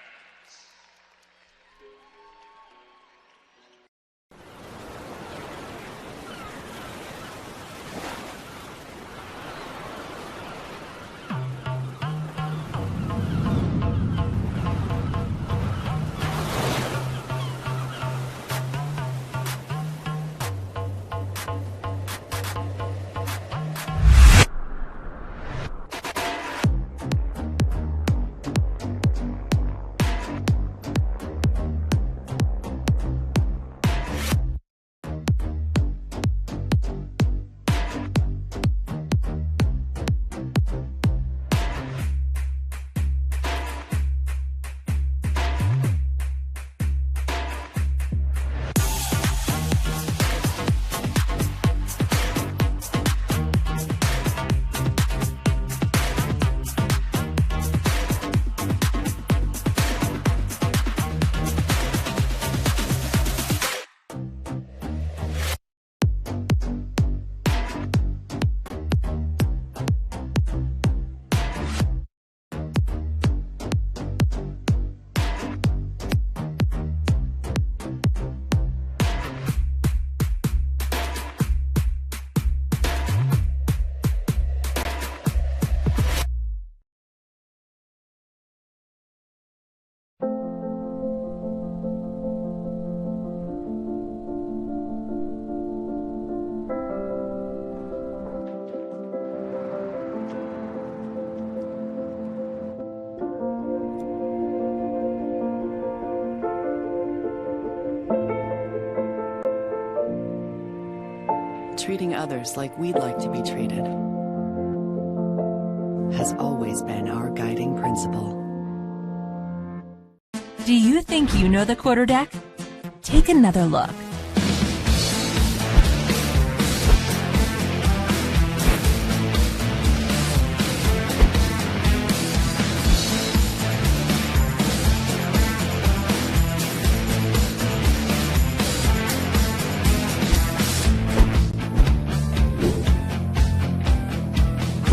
Treating others like we'd like to be treated has always been our guiding principle. Do you think you know the quarterdeck? Take another look.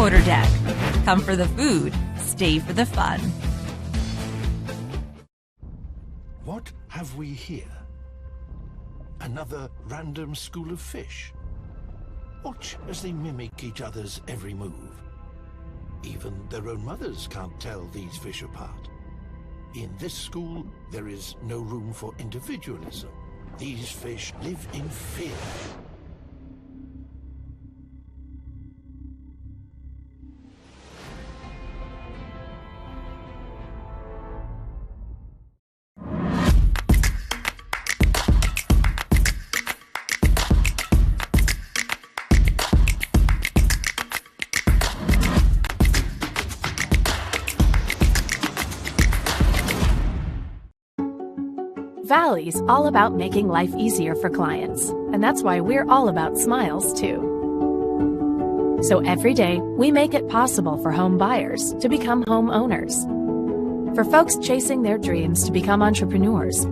Quarterdeck. Come for the food, stay for the fun. What have we here? Another random school of fish. Watch as they mimic each other's every move. Even their own mothers can't tell these fish apart. In this school, there is no room for individualism. These fish live in fear. Valley's all about making life easier for clients, and that's why we're all about smiles, too. So every day, we make it possible for home buyers to become homeowners, for folks chasing their dreams to become entrepreneurs,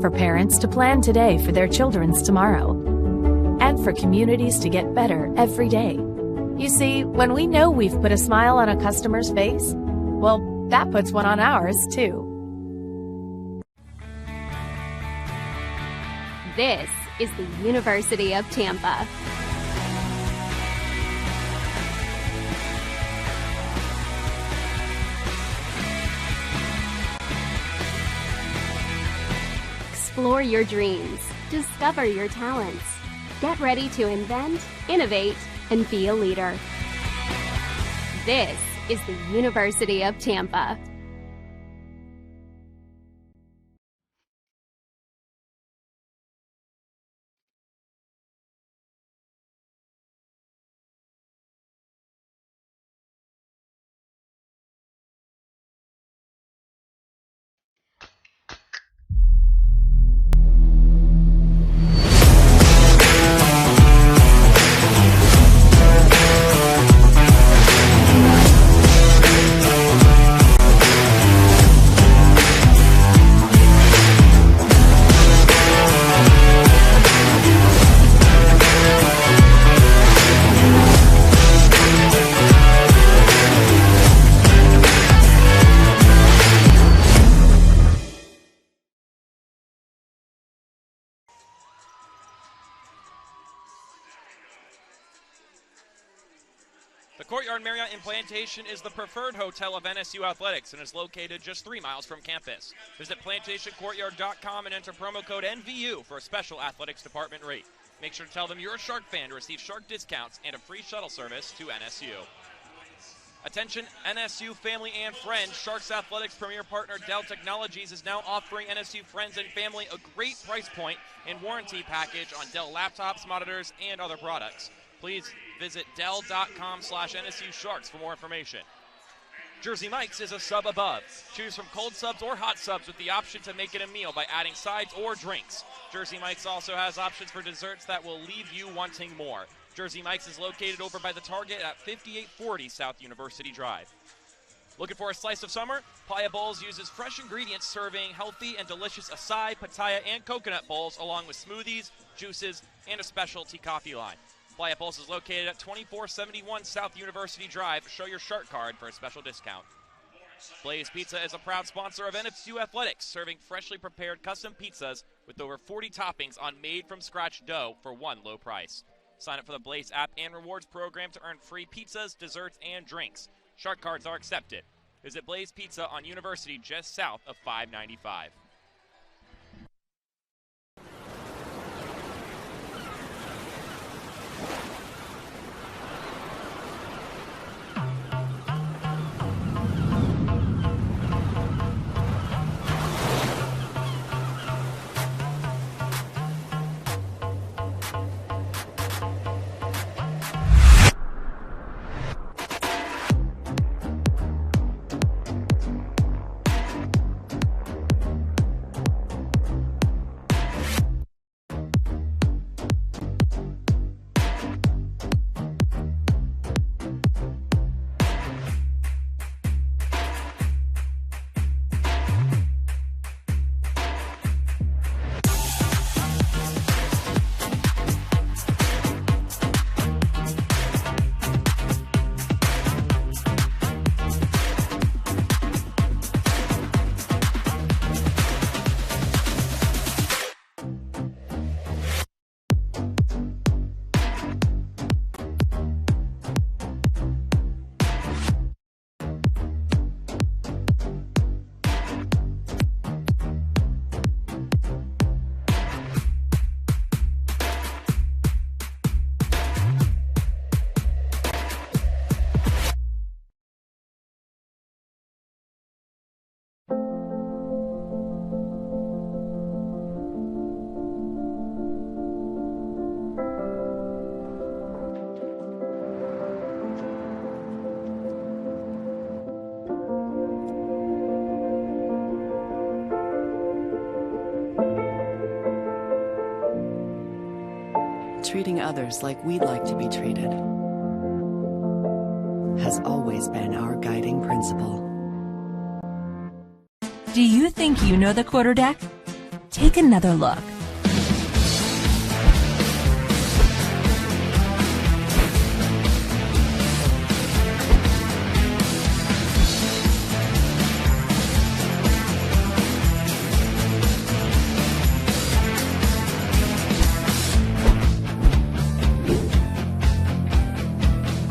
for parents to plan today for their children's tomorrow, and for communities to get better every day. You see, when we know we've put a smile on a customer's face, well, that puts one on ours, too. This is the University of Tampa. Explore your dreams, discover your talents, get ready to invent, innovate, and be a leader. This is the University of Tampa. The Courtyard Marriott in Plantation is the preferred hotel of NSU Athletics and is located just 3 miles from campus. Visit plantationcourtyard.com and enter promo code NVU for a special athletics department rate. Make sure to tell them you're a Shark fan to receive Shark discounts and a free shuttle service to NSU. Attention NSU family and friends, Sharks Athletics premier partner Dell Technologies is now offering NSU friends and family a great price point and warranty package on Dell laptops, monitors, and other products. Please visit Dell.com/NSU Sharks for more information. Jersey Mike's is a sub above. Choose from cold subs or hot subs with the option to make it a meal by adding sides or drinks. Jersey Mike's also has options for desserts that will leave you wanting more. Jersey Mike's is located over by the Target at 5840 South University Drive. Looking for a slice of summer? Playa Bowls uses fresh ingredients serving healthy and delicious acai, pitaya, and coconut bowls along with smoothies, juices, and a specialty coffee line. Playa Bowls is located at 2471 South University Drive. Show your Shark card for a special discount. Blaze Pizza is a proud sponsor of NSU Athletics, serving freshly prepared custom pizzas with over 40 toppings on made-from-scratch dough for one low price. Sign up for the Blaze app and rewards program to earn free pizzas, desserts, and drinks. Shark cards are accepted. Visit Blaze Pizza on University just south of 595. treating others like we'd like to be treated has always been our guiding principle. Do you think you know the quarterdeck? Take another look.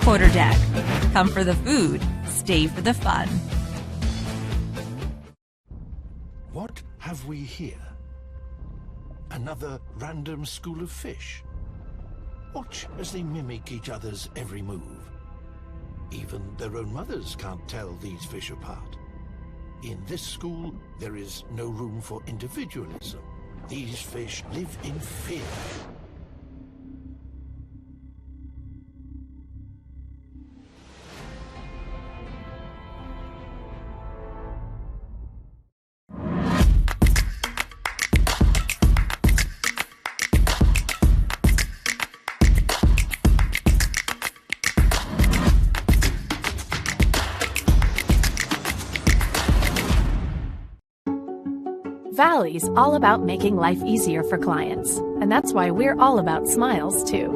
Quarterdeck. Come for the food, stay for the fun. What have we here? Another random school of fish. Watch as they mimic each other's every move. Even their own mothers can't tell these fish apart. In this school, there is no room for individualism. These fish live in fear. Valley's all about making life easier for clients, and that's why we're all about smiles, too.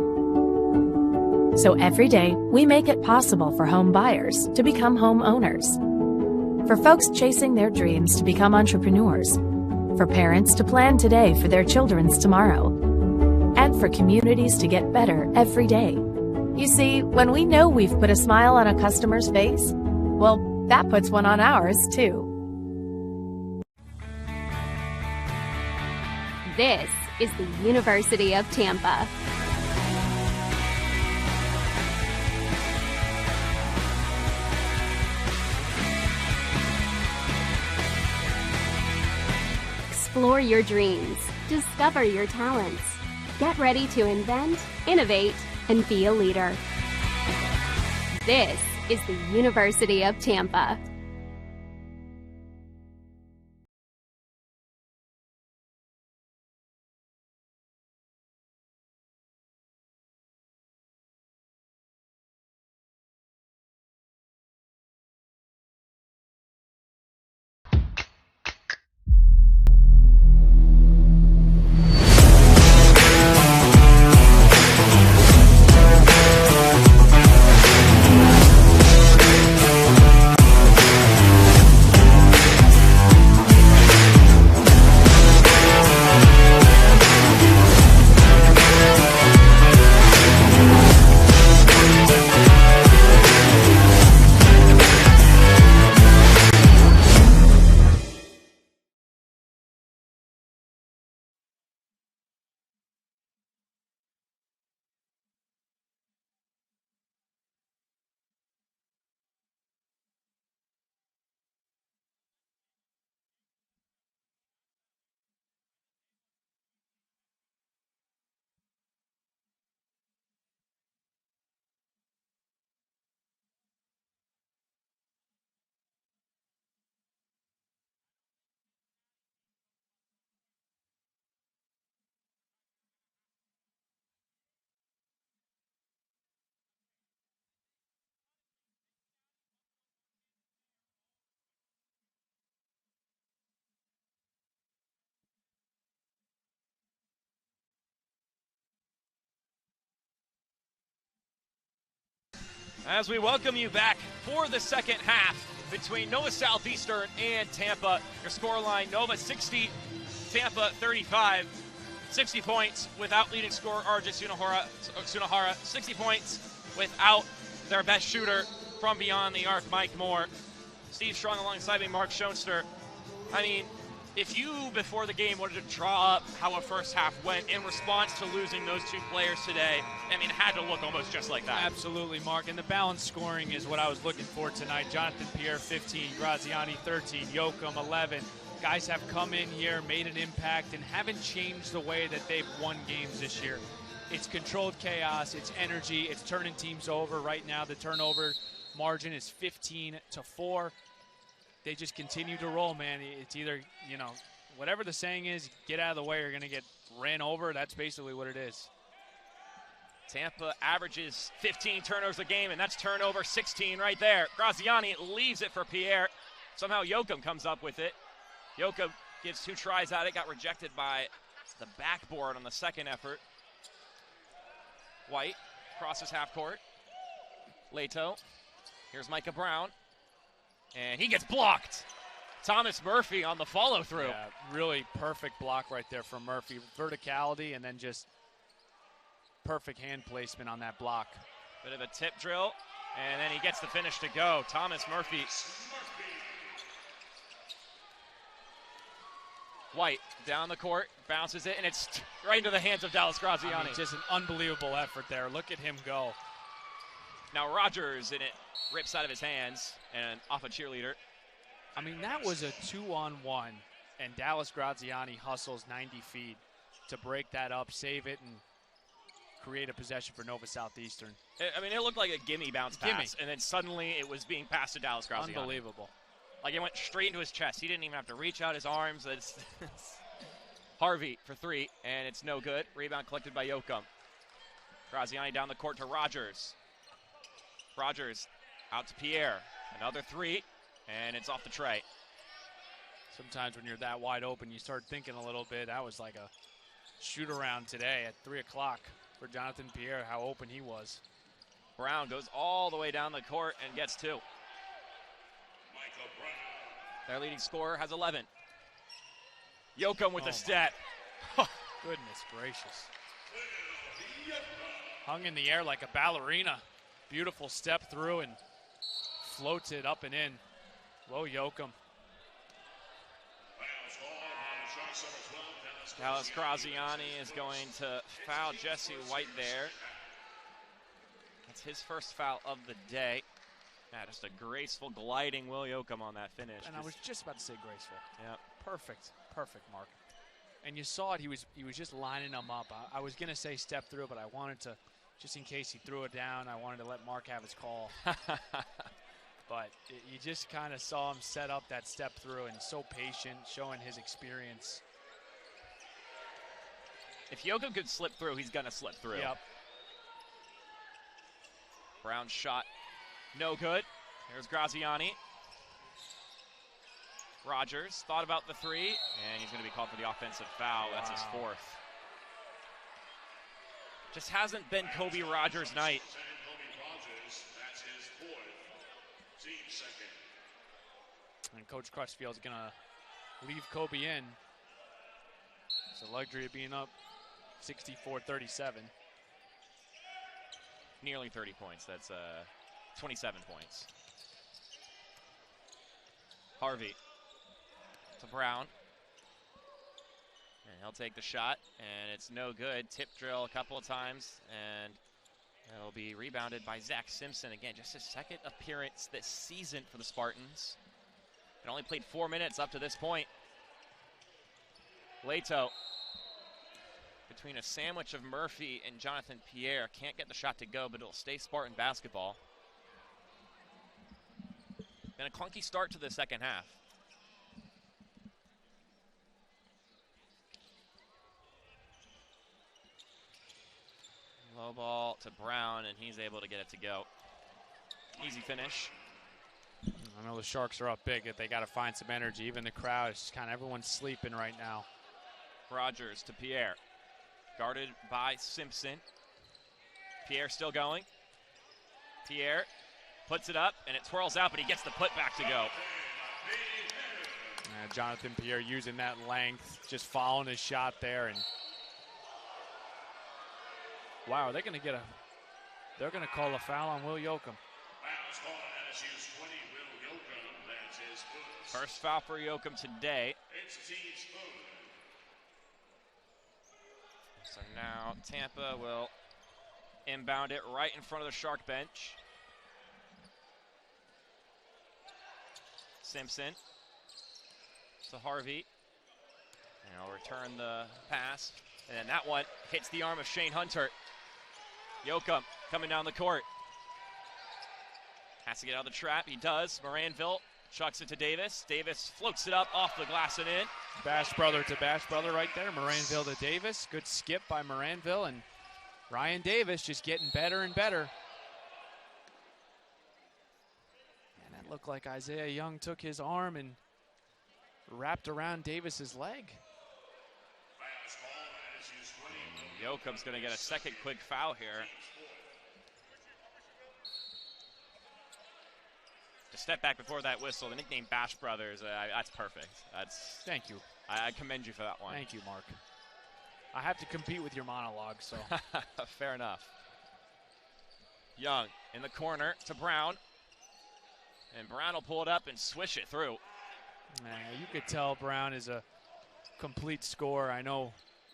So every day, we make it possible for home buyers to become homeowners, for folks chasing their dreams to become entrepreneurs, for parents to plan today for their children's tomorrow, and for communities to get better every day. You see, when we know we've put a smile on a customer's face, well, that puts one on ours, too. This is the University of Tampa. Explore your dreams. Discover your talents. Get ready to invent, innovate, and be a leader. This is the University of Tampa. As we welcome you back for the second half between Nova Southeastern and Tampa. Your scoreline, Nova 60, Tampa 35. 60 points without leading scorer RJ Sunahara. 60 points without their best shooter from beyond the arc, Mike Moore. Steve Strong alongside me, Mark Schoenster. I mean, if you, before the game, wanted to draw up how a first half went in response to losing those two players today, I mean, it had to look almost just like that. Absolutely, Mark. And the balanced scoring is what I was looking for tonight. Jonathan Pierre, 15. Graziani, 13. Yoakum, 11. Guys have come in here, made an impact, and haven't changed the way that they've won games this year. It's controlled chaos. It's energy. It's turning teams over. Right now, the turnover margin is 15-4. They just continue to roll, man. It's either, whatever the saying is, get out of the way, you're going to get ran over. That's basically what it is. Tampa averages 15 turnovers a game, and that's turnover 16 right there. Graziani leaves it for Pierre. Somehow Yoakum comes up with it. Yoakum gives 2 tries at it, got rejected by the backboard on the second effort. White crosses half court. Leto. Here's Micah Brown. And he gets blocked. Thomas Murphy on the follow-through. Yeah, really perfect block right there from Murphy. Verticality and then just perfect hand placement on that block. Bit of a tip drill, and then he gets the finish to go. Thomas Murphy. White down the court, bounces it, and it's right into the hands of Dallas Graziani. I mean, just an unbelievable effort there. Look at him go. Now Rogers, and it rips out of his hands and off a cheerleader. I mean, that was a 2-on-1, and Dallas Graziani hustles 90 feet to break that up, save it, and create a possession for Nova Southeastern. I mean, it looked like a gimme bounce pass, and then suddenly it was being passed to Dallas Graziani. Unbelievable. Like it went straight into his chest. He didn't even have to reach out his arms. It's Harvey for 3, and it's no good. Rebound collected by Yoakum. Graziani down the court to Rogers. Rogers out to Pierre. Another 3, and it's off the tray. Sometimes when you're that wide open, you start thinking a little bit. That was like a shoot-around today at 3 o'clock for Jonathan Pierre, how open he was. Brown goes all the way down the court and gets 2. Their leading scorer has 11. Yoakum with a step. Goodness gracious. Hung in the air like a ballerina. Beautiful step through and floats it up and in. Whoa, Yoakum. Dallas Graziani is going to foul Jesse White there. That's his first foul of the day. Yeah, just a graceful gliding Will Yoakum on that finish. And I was just about to say graceful. Yeah. Perfect mark. And you saw it, he was just lining them up. I was going to say step through, but I wanted to, just in case he threw it down, I wanted to let Mark have his call. But you just kind of saw him set up that step through, and so patient, showing his experience. If Yoakum could slip through, he's going to slip through. Yep. Brown's shot, no good. Here's Graziani. Rogers thought about the 3, and he's going to be called for the offensive foul. That's his 4th. Just hasn't been Kobe Rogers' night. And Coach Crutchfield's going to leave Kobe in. It's the luxury of being up 64-37. Nearly 30 points. That's 27 points. Harvey to Brown. And he'll take the shot, and it's no good. Tip drill a couple of times, and it'll be rebounded by Zach Simpson. Again, just his 2nd appearance this season for the Spartans. And only played 4 minutes up to this point. Leto, between a sandwich of Murphy and Jonathan Pierre, can't get the shot to go, but it'll stay Spartan basketball. And a clunky start to the second half. Low ball to Brown, and he's able to get it to go. Easy finish. I know the Sharks are up big, that they got to find some energy. Even the crowd, it's kind of everyone's sleeping right now. Rogers to Pierre. Guarded by Simpson. Pierre still going. Pierre puts it up, and it twirls out, but he gets the putback to go. Jonathan Pierre using that length, just following his shot there. And wow, they're going to call a foul on Will Yoakum. First foul for Yoakum today. So now Tampa will inbound it right in front of the Shark bench. Simpson to Harvey. And he'll return the pass. And then that one hits the arm of Shane Hunter. Yoakum coming down the court. Has to get out of the trap. He does. Moranville chucks it to Davis. Davis floats it up off the glass and in. Bash brother to Bash brother right there. Moranville to Davis. Good skip by Moranville, and Ryan Davis just getting better and better. And that looked like Isaiah Young took his arm and wrapped around Davis's leg. Yoakum's going to get a second quick foul here. To step back before that whistle, the nickname Bash Brothers, that's perfect. Thank you. I commend you for that one. Thank you, Mark. I have to compete with your monologue, so. Fair enough. Young in the corner to Brown. And Brown will pull it up and swish it through. You could tell Brown is a complete scorer. I know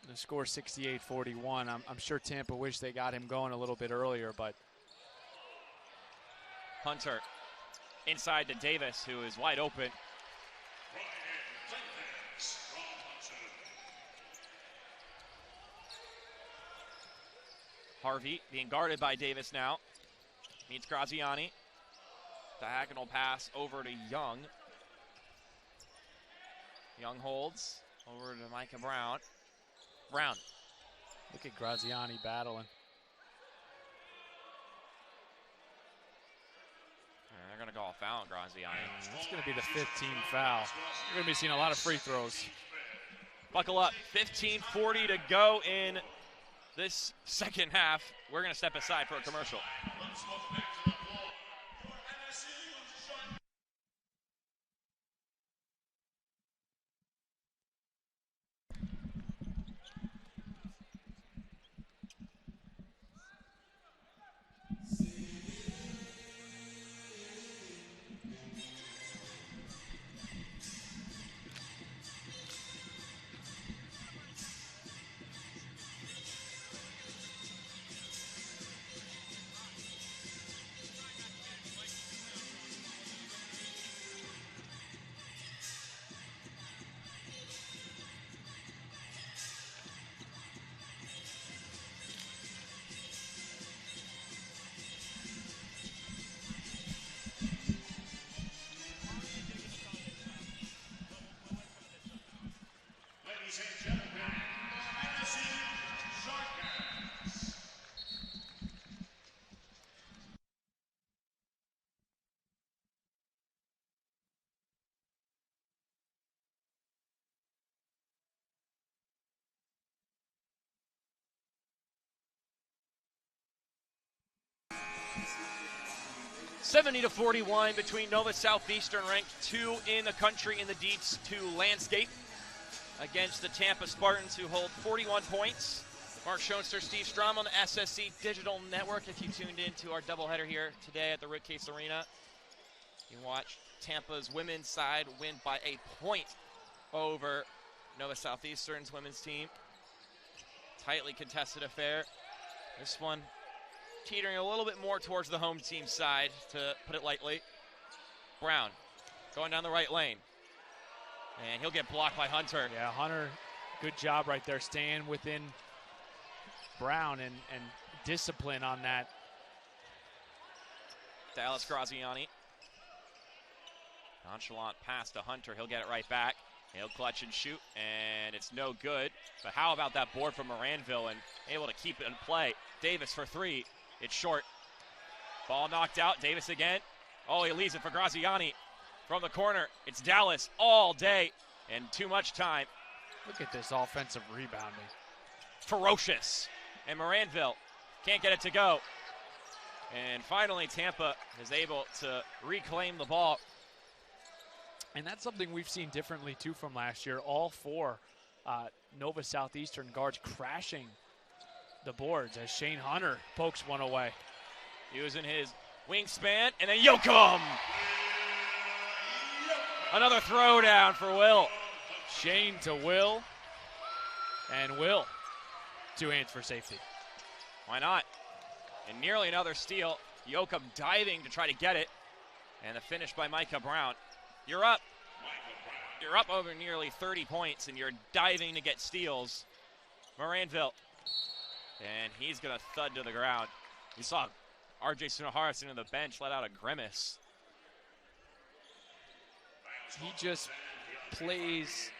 the score 68-41. I'm sure Tampa wished they got him going a little bit earlier, but. Hunter inside to Davis, who is wide open. Harvey being guarded by Davis now. Meets Graziani. Diagonal pass over to Young. Young holds over to Micah Brown. Brown. Look at Graziani battling. And they're going to call a foul on Graziani. That's going to be the 15th foul. You're going to be seeing a lot of free throws. Buckle up. 15:40 to go in this second half. We're going to step aside for a commercial. Ladies and gentlemen, NSU Spartans. (70-41) between Nova Southeastern, ranked 2 in the country in the D2 landscape, against the Tampa Spartans, who hold 41 points. Mark Schoenster, Steve Strom on the SSC Digital Network. If you tuned in to our doubleheader here today at the Rickcase Arena, you watched Tampa's women's side win by a point over Nova Southeastern's women's team. Tightly contested affair. This one teetering a little bit more towards the home team side, to put it lightly. Brown going down the right lane. And he'll get blocked by Hunter. Yeah, Hunter, good job right there, staying within Brown and discipline on that. Dallas Graziani. Nonchalant pass to Hunter. He'll get it right back. He'll clutch and shoot, and it's no good. But how about that board from Moranville, and able to keep it in play. Davis for three. It's short. Ball knocked out. Davis again. Oh, he leaves it for Graziani. From the corner, it's Dallas all day, and too much time. Look at this offensive rebounding. Ferocious. And Moranville can't get it to go. And finally, Tampa is able to reclaim the ball. And that's something we've seen differently, too, from last year. All four Nova Southeastern guards crashing the boards as Shane Hunter pokes one away. Using his wingspan, and then Yoakum! Another throwdown for Will. Shane to Will, and Will, 2 hands for safety. Why not? And nearly another steal. Yoakum diving to try to get it. And the finish by Micah Brown. You're up. You're up over nearly 30 points, and you're diving to get steals. Moranville. And he's going to thud to the ground. You saw R.J. Sunohara sitting on the bench, let out a grimace. He just plays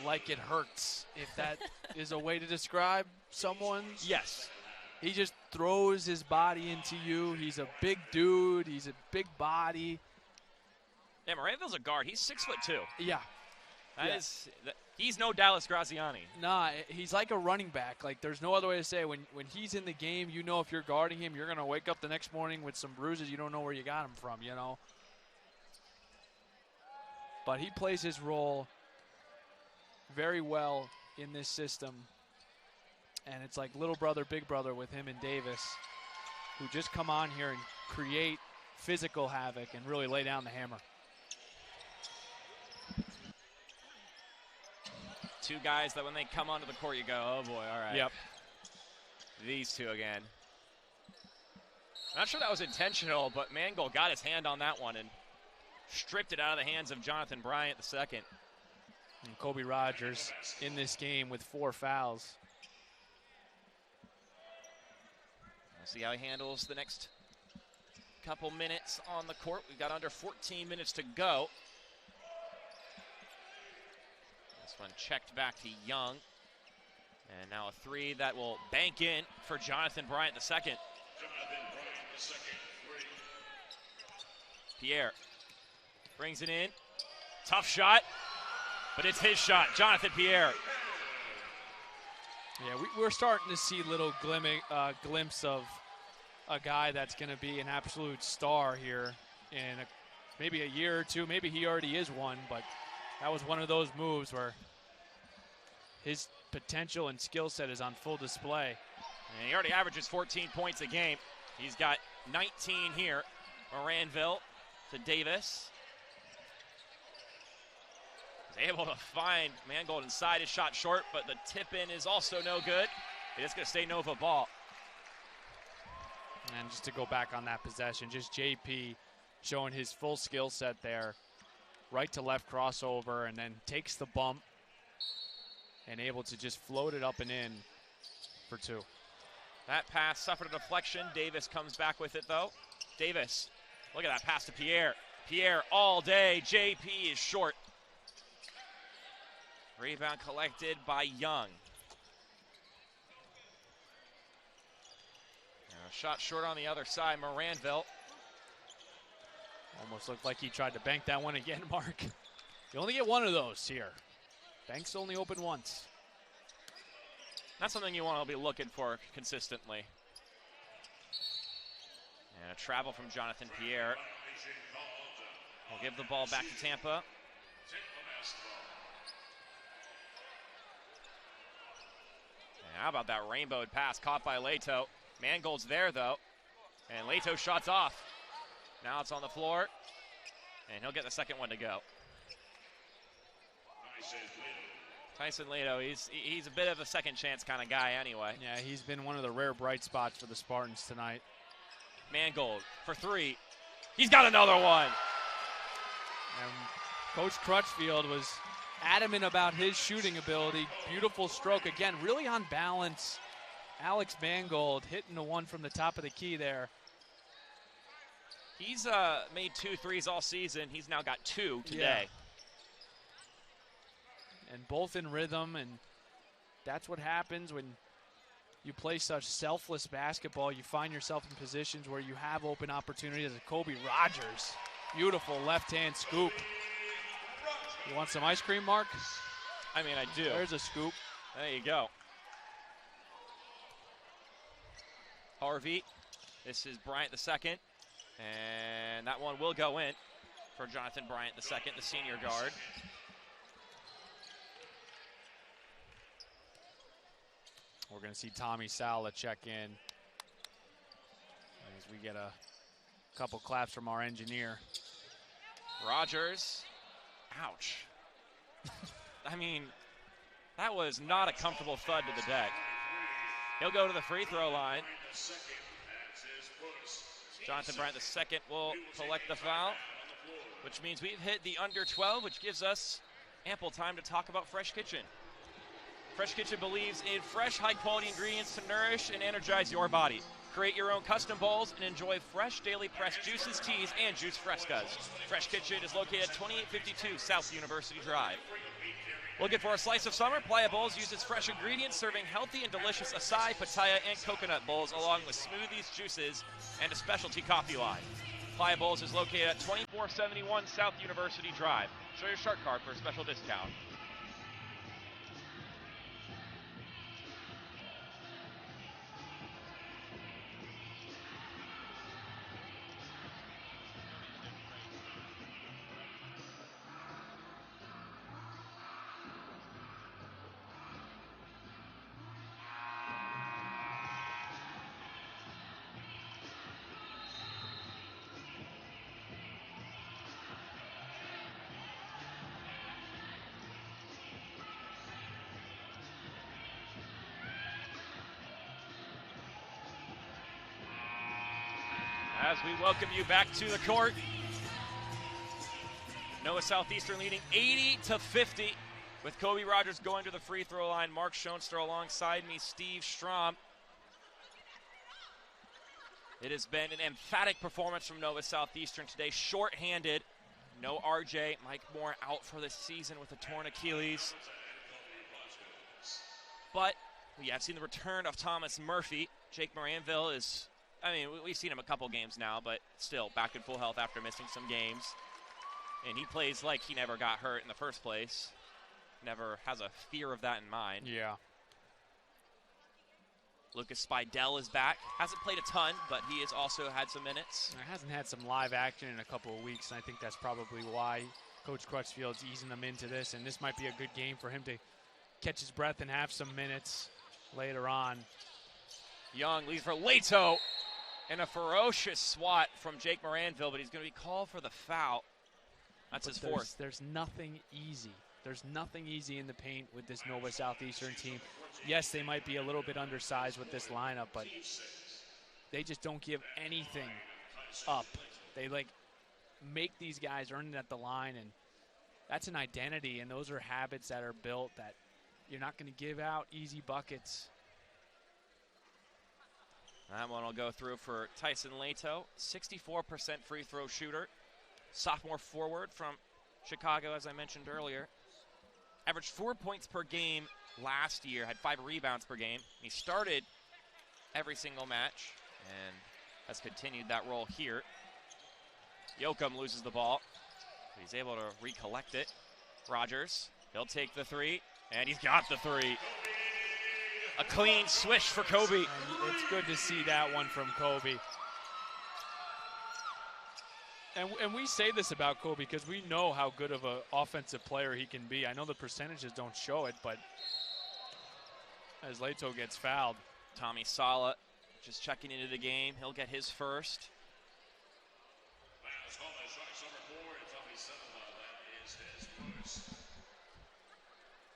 like it hurts, if that is a way to describe someone's. Yes. He just throws his body into you. He's a big dude. He's a big body. Yeah, Moranville's a guard. He's 6'2". Yeah. He's no Dallas Graziani. Nah, he's like a running back. Like, there's no other way to say it. When he's in the game, you know if you're guarding him, you're going to wake up the next morning with some bruises. You don't know where you got him from, you know. But he plays his role very well in this system. And it's like little brother, big brother with him and Davis, who just come on here and create physical havoc and really lay down the hammer. Two guys that when they come onto the court, you go, oh boy, all right. Yep. These two again. I'm not sure that was intentional, but Mangold got his hand on that one and stripped it out of the hands of Jonathan Bryant II. And Kobe Rogers in this game with 4 fouls. We'll see how he handles the next couple minutes on the court. We've got under 14 minutes to go. This one checked back to Young. And now a 3 that will bank in for Jonathan Bryant II. Pierre brings it in. Tough shot, but it's his shot. Jonathan Pierre. Yeah, we're starting to see little glimpse of a guy that's going to be an absolute star here in maybe a year or two. Maybe he already is one, but that was one of those moves where his potential and skill set is on full display. And he already averages 14 points a game. He's got 19 here. Moranville to Davis. He's able to find Mangold inside. His shot short, but the tip-in is also no good. It's going to stay Nova ball. And just to go back on that possession, just JP showing his full skill set there. Right to left crossover, and then takes the bump and able to just float it up and in for 2. That pass suffered a deflection. Davis comes back with it, though. Davis, look at that pass to Pierre. Pierre all day. JP is short. Rebound collected by Young. Shot short on the other side, Moranville. Almost looked like he tried to bank that one again, Mark. You only get one of those here. Banks only open once. That's something you want to be looking for consistently. And a travel from Jonathan Pierre. We'll give the ball back to Tampa. And how about that rainbowed pass caught by Leto? Mangold's there, though. And Leto shots off. Now it's on the floor. And he'll get the second one to go. Tyson Leto, he's a bit of a second chance kind of guy anyway. Yeah, he's been one of the rare bright spots for the Spartans tonight. Mangold for 3. He's got another one. And Coach Crutchfield was adamant about his shooting ability. Beautiful stroke. Again, really on balance. Alex Mangold hitting the one from the top of the key there. He's made 2 threes all season. He's now got 2 today. Yeah. And both in rhythm, and that's what happens when you play such selfless basketball. You find yourself in positions where you have open opportunities. Kobe Rogers, beautiful left-hand scoop. You want some ice cream, Mark? I mean, I do. There's a scoop. There you go. Harvey, this is Bryant II, and that one will go in for Jonathan Bryant II, the senior guard. We're going to see Tommy Sala check in as we get a couple claps from our engineer. Rogers, ouch. I mean, that was not a comfortable thud to the deck. He'll go to the free throw line. Jonathan Bryant II will collect the foul, which means we've hit the under 12, which gives us ample time to talk about Fresh Kitchen. Fresh Kitchen believes in fresh, high-quality ingredients to nourish and energize your body. Create your own custom bowls and enjoy fresh, daily pressed juices, teas, and juice frescas. Fresh Kitchen is located at 2852 South University Drive. Looking for a slice of summer? Playa Bowls uses fresh ingredients, serving healthy and delicious acai, pitaya, and coconut bowls, along with smoothies, juices, and a specialty coffee line. Playa Bowls is located at 2471 South University Drive. Show your shark card for a special discount. As we welcome you back to the court, Nova Southeastern leading 80-50 with Kobe Rogers going to the free throw line. Mark Schoenster alongside me, Steve Strom. It has been an emphatic performance from Nova Southeastern today, short-handed. No RJ, Mike Moore out for the season with a torn Achilles. But we have seen the return of Thomas Murphy. Jake Moranville is, I mean, we've seen him a couple games now, but still back in full health after missing some games. And he plays like he never got hurt in the first place. Never has a fear of that in mind. Yeah. Lucas Spidell is back. Hasn't played a ton, but he has also had some minutes. He hasn't had some live action in a couple of weeks, and I think that's probably why Coach Crutchfield's easing them into this, and this might be a good game for him to catch his breath and have some minutes later on. Young leads for Leto, and a ferocious swat from Jake Moranville, but he's going to be called for the foul. That's his fourth. There's nothing easy. There's nothing easy in the paint with this Nova Southeastern team. Yes, they might be a little bit undersized with this lineup, but they just don't give anything up. They make these guys earn it at the line, and that's an identity, and those are habits that are built that you're not going to give out easy buckets. That one will go through for Tyson Leto, 64% free throw shooter. Sophomore forward from Chicago, as I mentioned earlier. Averaged 4 points per game last year, had 5 rebounds per game. He started every single match and has continued that role here. Yoakum loses the ball, but he's able to recollect it. Rogers, he'll take the three, and he's got the three. A clean swish for Kobe. And it's good to see that one from Kobe. And we say this about Kobe because we know how good of an offensive player he can be. I know the percentages don't show it, but as Leto gets fouled. Tommy Sala just checking into the game. He'll get his first.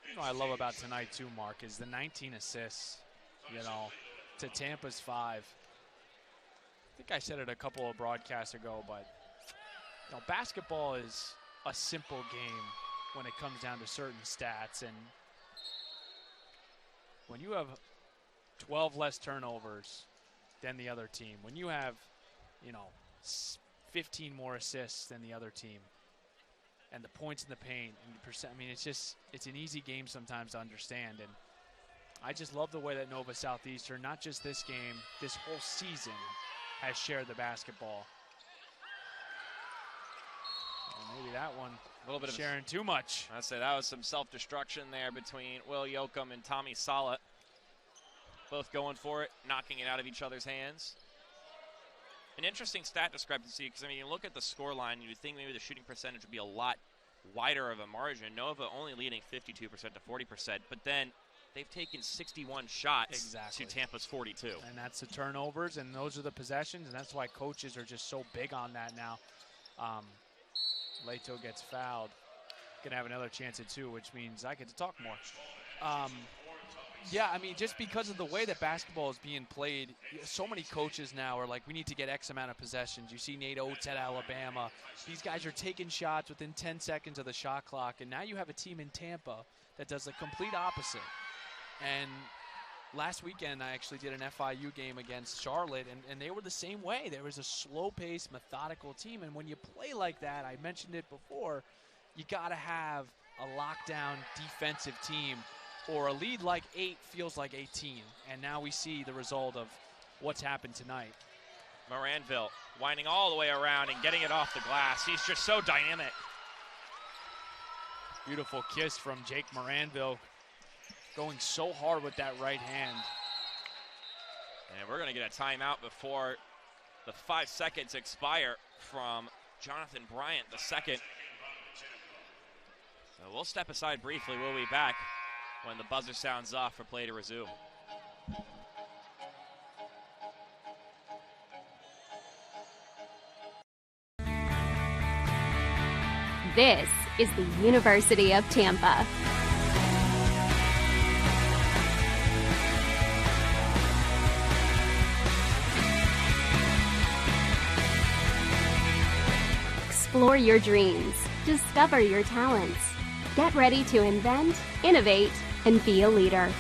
You know what I love about tonight too, Mark, is the 19 assists, to Tampa's 5. I think I said it a couple of broadcasts ago, but basketball is a simple game when it comes down to certain stats. And when you have 12 less turnovers than the other team, when you have, 15 more assists than the other team, and the points in the paint, and the percent, it's an easy game sometimes to understand. And I just love the way that Nova Southeastern, not just this game, this whole season, has shared the basketball. And maybe that one, a little bit of sharing too much. I'd say that was some self-destruction there between Will Yoakum and Tommy Sala. Both going for it, knocking it out of each other's hands. An interesting stat discrepancy, because you look at the score line, you'd think maybe the shooting percentage would be a lot wider of a margin. Nova only leading 52% to 40%, but then they've taken 61 shots to Tampa's 42. And that's the turnovers, and those are the possessions, and that's why coaches are just so big on that now. Leto gets fouled. Gonna have another chance at 2, which means I get to talk more. Just because of the way that basketball is being played, so many coaches now are like, we need to get X amount of possessions. You see Nate Oates at Alabama. These guys are taking shots within 10 seconds of the shot clock, and now you have a team in Tampa that does the complete opposite. And last weekend, I actually did an FIU game against Charlotte, and they were the same way. There was a slow-paced, methodical team, and when you play like that, I mentioned it before, you got to have a lockdown defensive team, or a lead like 8 feels like 18. And now we see the result of what's happened tonight. Moranville winding all the way around and getting it off the glass. He's just so dynamic. Beautiful kiss from Jake Moranville, going so hard with that right hand. And we're going to get a timeout before the 5 seconds expire from Jonathan Bryant II. So we'll step aside briefly. We'll be back when the buzzer sounds off for play to resume. This is the University of Tampa. Explore your dreams. Discover your talents. Get ready to invent, innovate, and be a leader.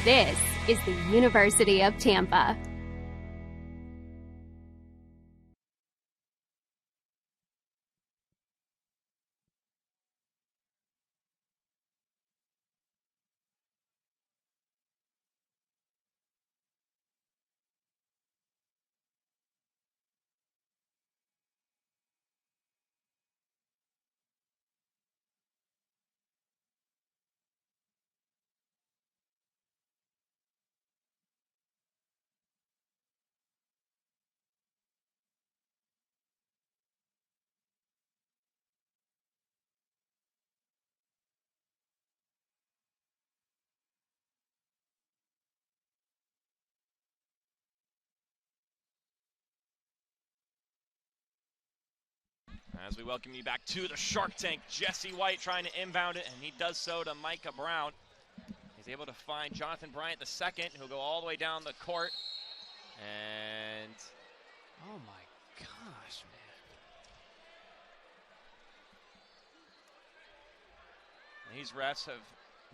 This is the University of Tampa. As we welcome you back to the Shark Tank, Jesse White trying to inbound it, and he does so to Micah Brown. He's able to find Jonathan Bryant II, who'll go all the way down the court. And oh my gosh, man. These refs have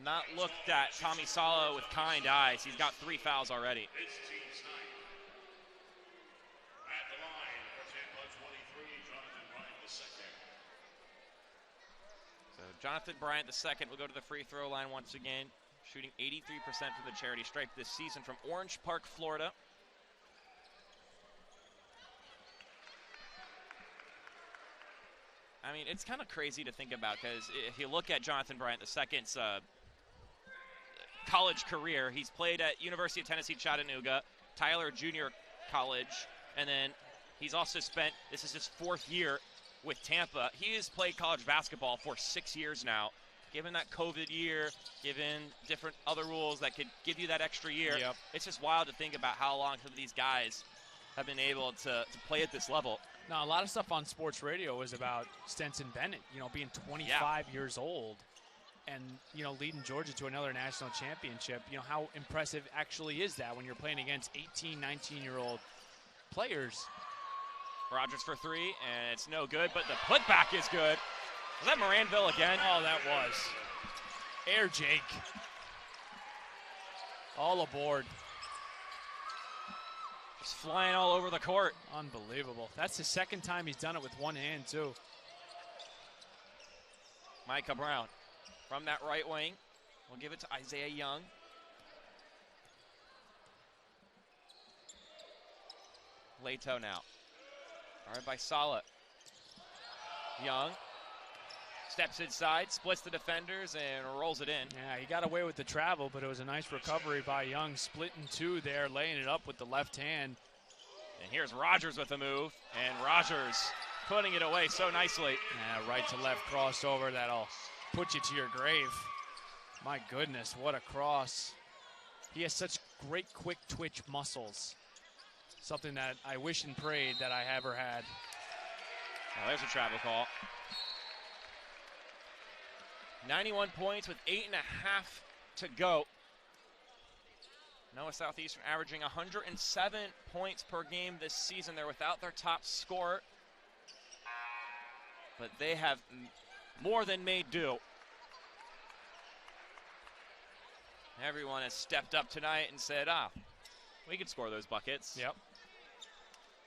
not looked at Tommy Salo with kind eyes. He's got 3 fouls already. Jonathan Bryant II will go to the free throw line once again, shooting 83% from the charity stripe this season from Orange Park, Florida. I mean, it's kind of crazy to think about, because if you look at Jonathan Bryant II's college career, he's played at University of Tennessee, Chattanooga, Tyler Junior College, and then he's also spent, this is his 4th year with Tampa. He has played college basketball for 6 years now. Given that COVID year, given different other rules that could give you that extra year, It's just wild to think about how long some of these guys have been able to play at this level. Now, a lot of stuff on sports radio was about Stetson Bennett, being 25 years old and, leading Georgia to another national championship. How impressive actually is that when you're playing against 18, 19-year-old players? Rogers for 3, and it's no good, but the putback is good. Was that Moranville again? Oh, that was. Air Jake. All aboard. Just flying all over the court. Unbelievable. That's the 2nd time he's done it with one hand, too. Micah Brown from that right wing. We'll give it to Isaiah Young. Leto now. Guarded by Sala. Young steps inside, splits the defenders, and rolls it in. Yeah, he got away with the travel, but it was a nice recovery by Young, splitting 2 there, laying it up with the left hand. And here's Rogers with the move, and Rogers putting it away so nicely. Yeah, right to left crossover, that'll put you to your grave. My goodness, what a cross. He has such great quick twitch muscles. Something that I wish and prayed that I ever had. Well, there's a travel call. 91 points with 8.5 to go. Noah Southeastern averaging 107 points per game this season. They're without their top scorer, but they have more than made do. Everyone has stepped up tonight and said, we could score those buckets. Yep.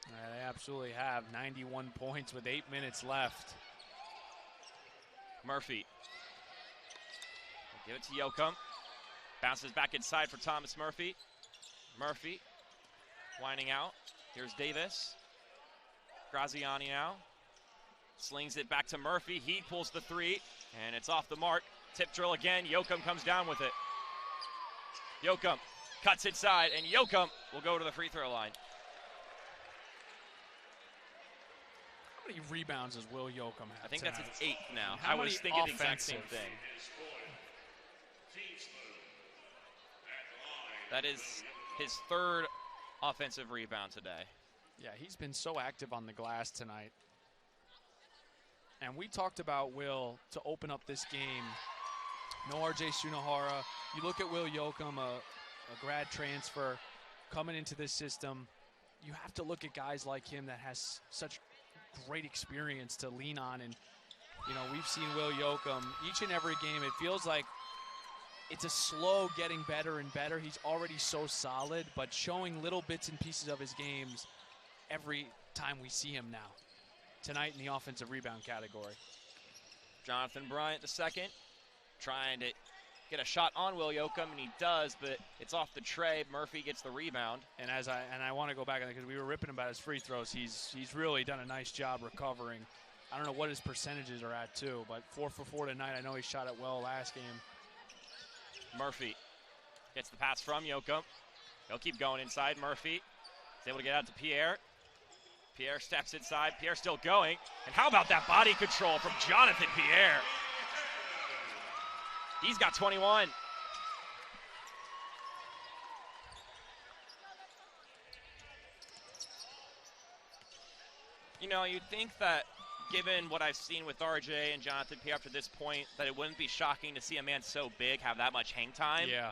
They absolutely have. 91 points with 8 minutes left. Murphy. Give it to Yoakum. Bounces back inside for Thomas Murphy. Murphy winding out. Here's Davis. Graziani now. Slings it back to Murphy. He pulls the three, and it's off the mark. Tip drill again. Yoakum comes down with it. Yoakum cuts inside, and Yoakum will go to the free throw line. How many rebounds does Will Yoakum have? I think tonight? that's his 8th now. How I was many thinking the exact same offensive? thing. That is his 3rd offensive rebound today. Yeah, he's been so active on the glass tonight. And we talked about Will to open up this game. No RJ Sunohara. You look at Will Yoakum, a grad transfer coming into this system. You have to look at guys like him that has such great experience to lean on. And, you know, we've seen Will Yoakum each and every game. It feels like it's a slow getting better and better. He's already so solid, but showing little bits and pieces of his games every time we see him now. Tonight in the offensive rebound category. Jonathan Bryant II trying to get a shot on Will Yoakum, and he does, but it's off the tray. Murphy gets the rebound. And I want to go back on it because we were ripping him about his free throws. He's really done a nice job recovering. I don't know what his percentages are at too, but 4 for 4 tonight. I know he shot it well last game. Murphy gets the pass from Yoakum. He'll keep going inside. Murphy is able to get out to Pierre. Pierre steps inside. Pierre still going. And how about that body control from Jonathan Pierre? He's got 21. You know, you'd think that given what I've seen with RJ and Jonathan Pierre up to this point, that it wouldn't be shocking to see a man so big have that much hang time. Yeah.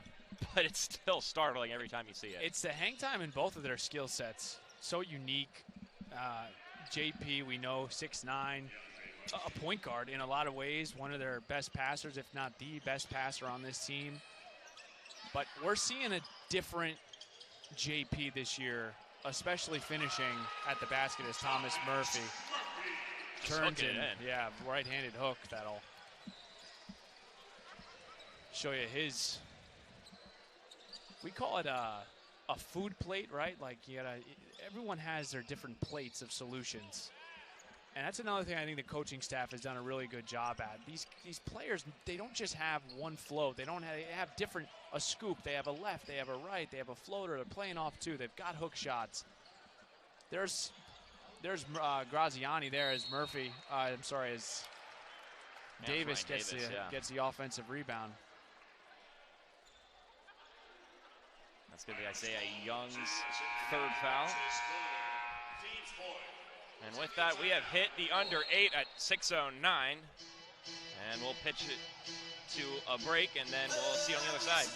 But it's still startling every time you see it. It's the hang time in both of their skill sets. So unique. JP, we know, 6'9", a point guard in a lot of ways, one of their best passers, if not the best passer on this team. But we're seeing a different JP this year, especially finishing at the basket as Thomas Murphy turns in. Yeah, right-handed hook that'll show you his, we call it a food plate, right? Like everyone has their different plates of solutions. And that's another thing I think the coaching staff has done a really good job at. These players, they don't just have one float. They have different, a scoop. They have a left, they have a right, they have a floater. They're playing off too. They've got hook shots. There's Graziani there as Murphy. As Davis gets the offensive rebound. That's going to be Isaiah Young's 3rd foul. And with that, we have hit the under 8 at 6:09. And we'll pitch it to a break, and then we'll see you on the other side.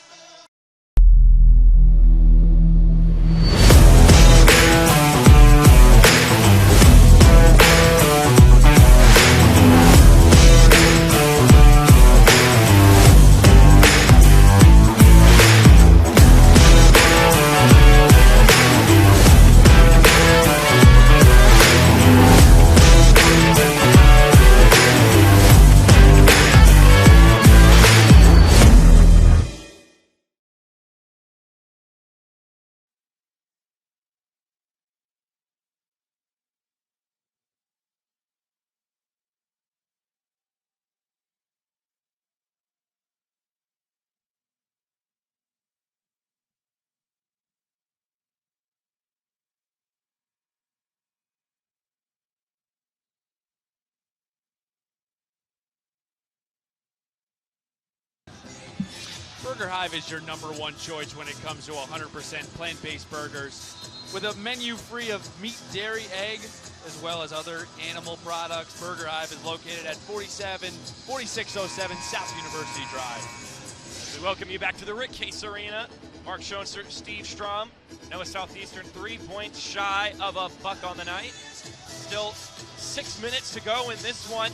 Burger Hive is your #1 choice when it comes to 100% plant-based burgers. With a menu free of meat, dairy, egg, as well as other animal products, Burger Hive is located at 4607 South University Drive. As we welcome you back to the Rick Case Arena, Mark Schoenster, Steve Strom, Noah Southeastern 3 points shy of a buck on the night. Still 6 minutes to go in this one.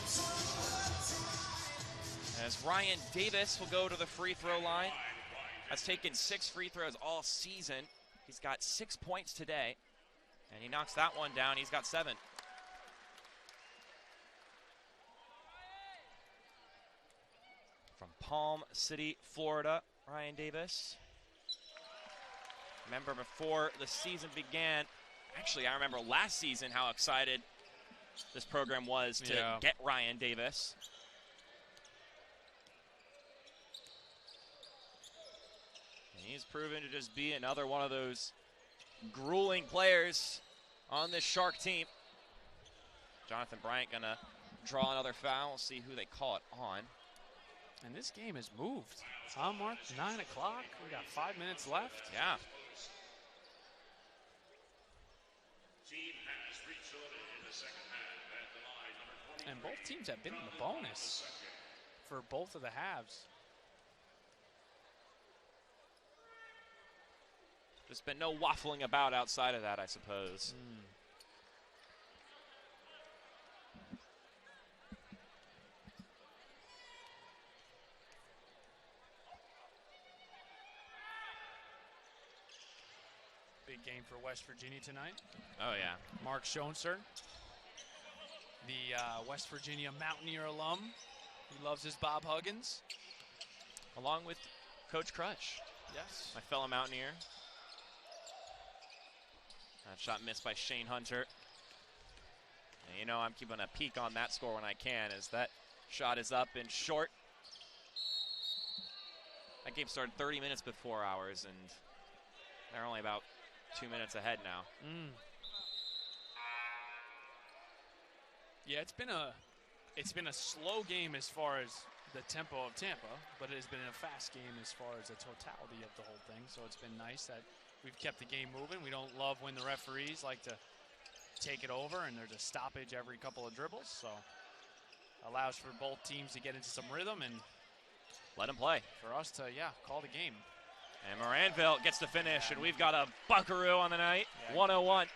As Ryan Davis will go to the free throw line. Has taken 6 free throws all season. He's got 6 points today. And he knocks that one down. He's got 7. Palm City, Florida. Ryan Davis. Remember before the season began, actually I remember last season how excited this program was to get Ryan Davis. And he's proven to just be another one of those grueling players on this Shark team. Jonathan Bryant gonna draw another foul. We'll see who they call it on. And this game has moved. Tom Mark, 9 o'clock. We got 5 minutes left. Yeah. And both teams have been in the bonus for both of the halves. There's been no waffling about outside of that, I suppose. Big game for West Virginia tonight. Oh, yeah. Mark Schoenster, the West Virginia Mountaineer alum. He loves his Bob Huggins. Along with Coach Crutch. Yes. My fellow Mountaineer. That shot missed by Shane Hunter. And you know I'm keeping a peek on that score when I can, as that shot is up and short. That game started 30 minutes before ours, and they're only about 2 minutes ahead now. Yeah, it's been a slow game as far as the tempo of Tampa, but it has been a fast game as far as the totality of the whole thing. So it's been nice that we've kept the game moving. We don't love when the referees like to take it over and there's a stoppage every couple of dribbles. So allows for both teams to get into some rhythm and let them play. For us to, call the game. And Moranville gets the finish, and we've got a buckaroo on the night, 101.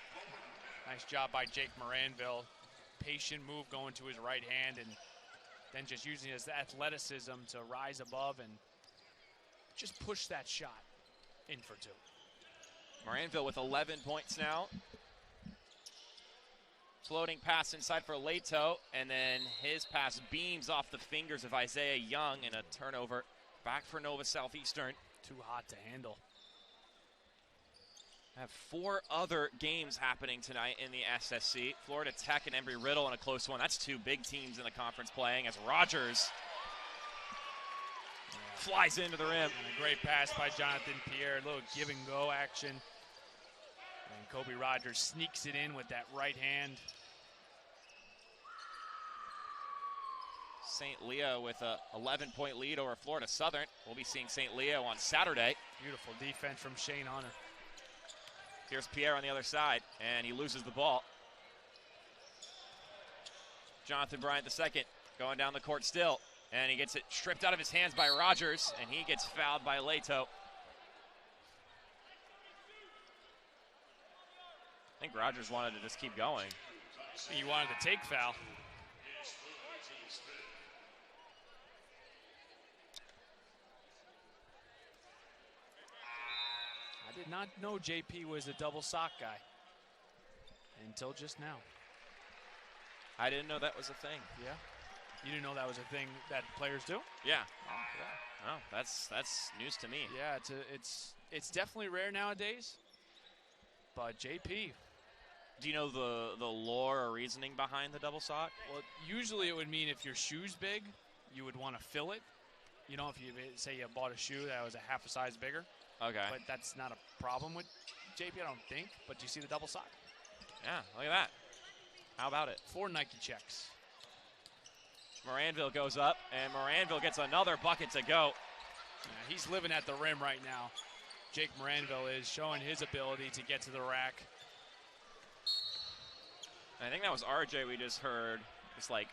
Nice job by Jake Moranville. Patient move going to his right hand and then just using his athleticism to rise above and just push that shot in for 2. Moranville with 11 points now. Floating pass inside for Leto, and then his pass beams off the fingers of Isaiah Young, and a turnover back for Nova Southeastern. Too hot to handle. I have 4 other games happening tonight in the SSC. Florida Tech and Embry-Riddle in a close one. That's 2 big teams in the conference playing, as Rogers flies into the rim. And a great pass by Jonathan Pierre. A little give and go action. And Kobe Rogers sneaks it in with that right hand. St. Leo with a 11-point lead over Florida Southern. We'll be seeing St. Leo on Saturday. Beautiful defense from Shane Hunter. Here's Pierre on the other side, and he loses the ball. Jonathan Bryant II going down the court still, and he gets it stripped out of his hands by Rogers, and he gets fouled by Leto. I think Rogers wanted to just keep going. He wanted to take foul. I did not know JP was a double sock guy until just now. I didn't know that was a thing. Yeah. You didn't know that was a thing that players do? Yeah. Oh, yeah. Oh, that's news to me. Yeah, it's definitely rare nowadays. But JP. Do you know the lore or reasoning behind the double sock? Well, usually it would mean if your shoe's big, you would want to fill it. You know, if you say you bought a shoe that was a half a size bigger. Okay. But that's not a problem with JP, I don't think. But do you see the double sock? Yeah, look at that. How about it? 4 Nike checks. Moranville goes up, and Moranville gets another bucket to go. Yeah, he's living at the rim right now. Jake Moranville is showing his ability to get to the rack. I think that was RJ we just heard just like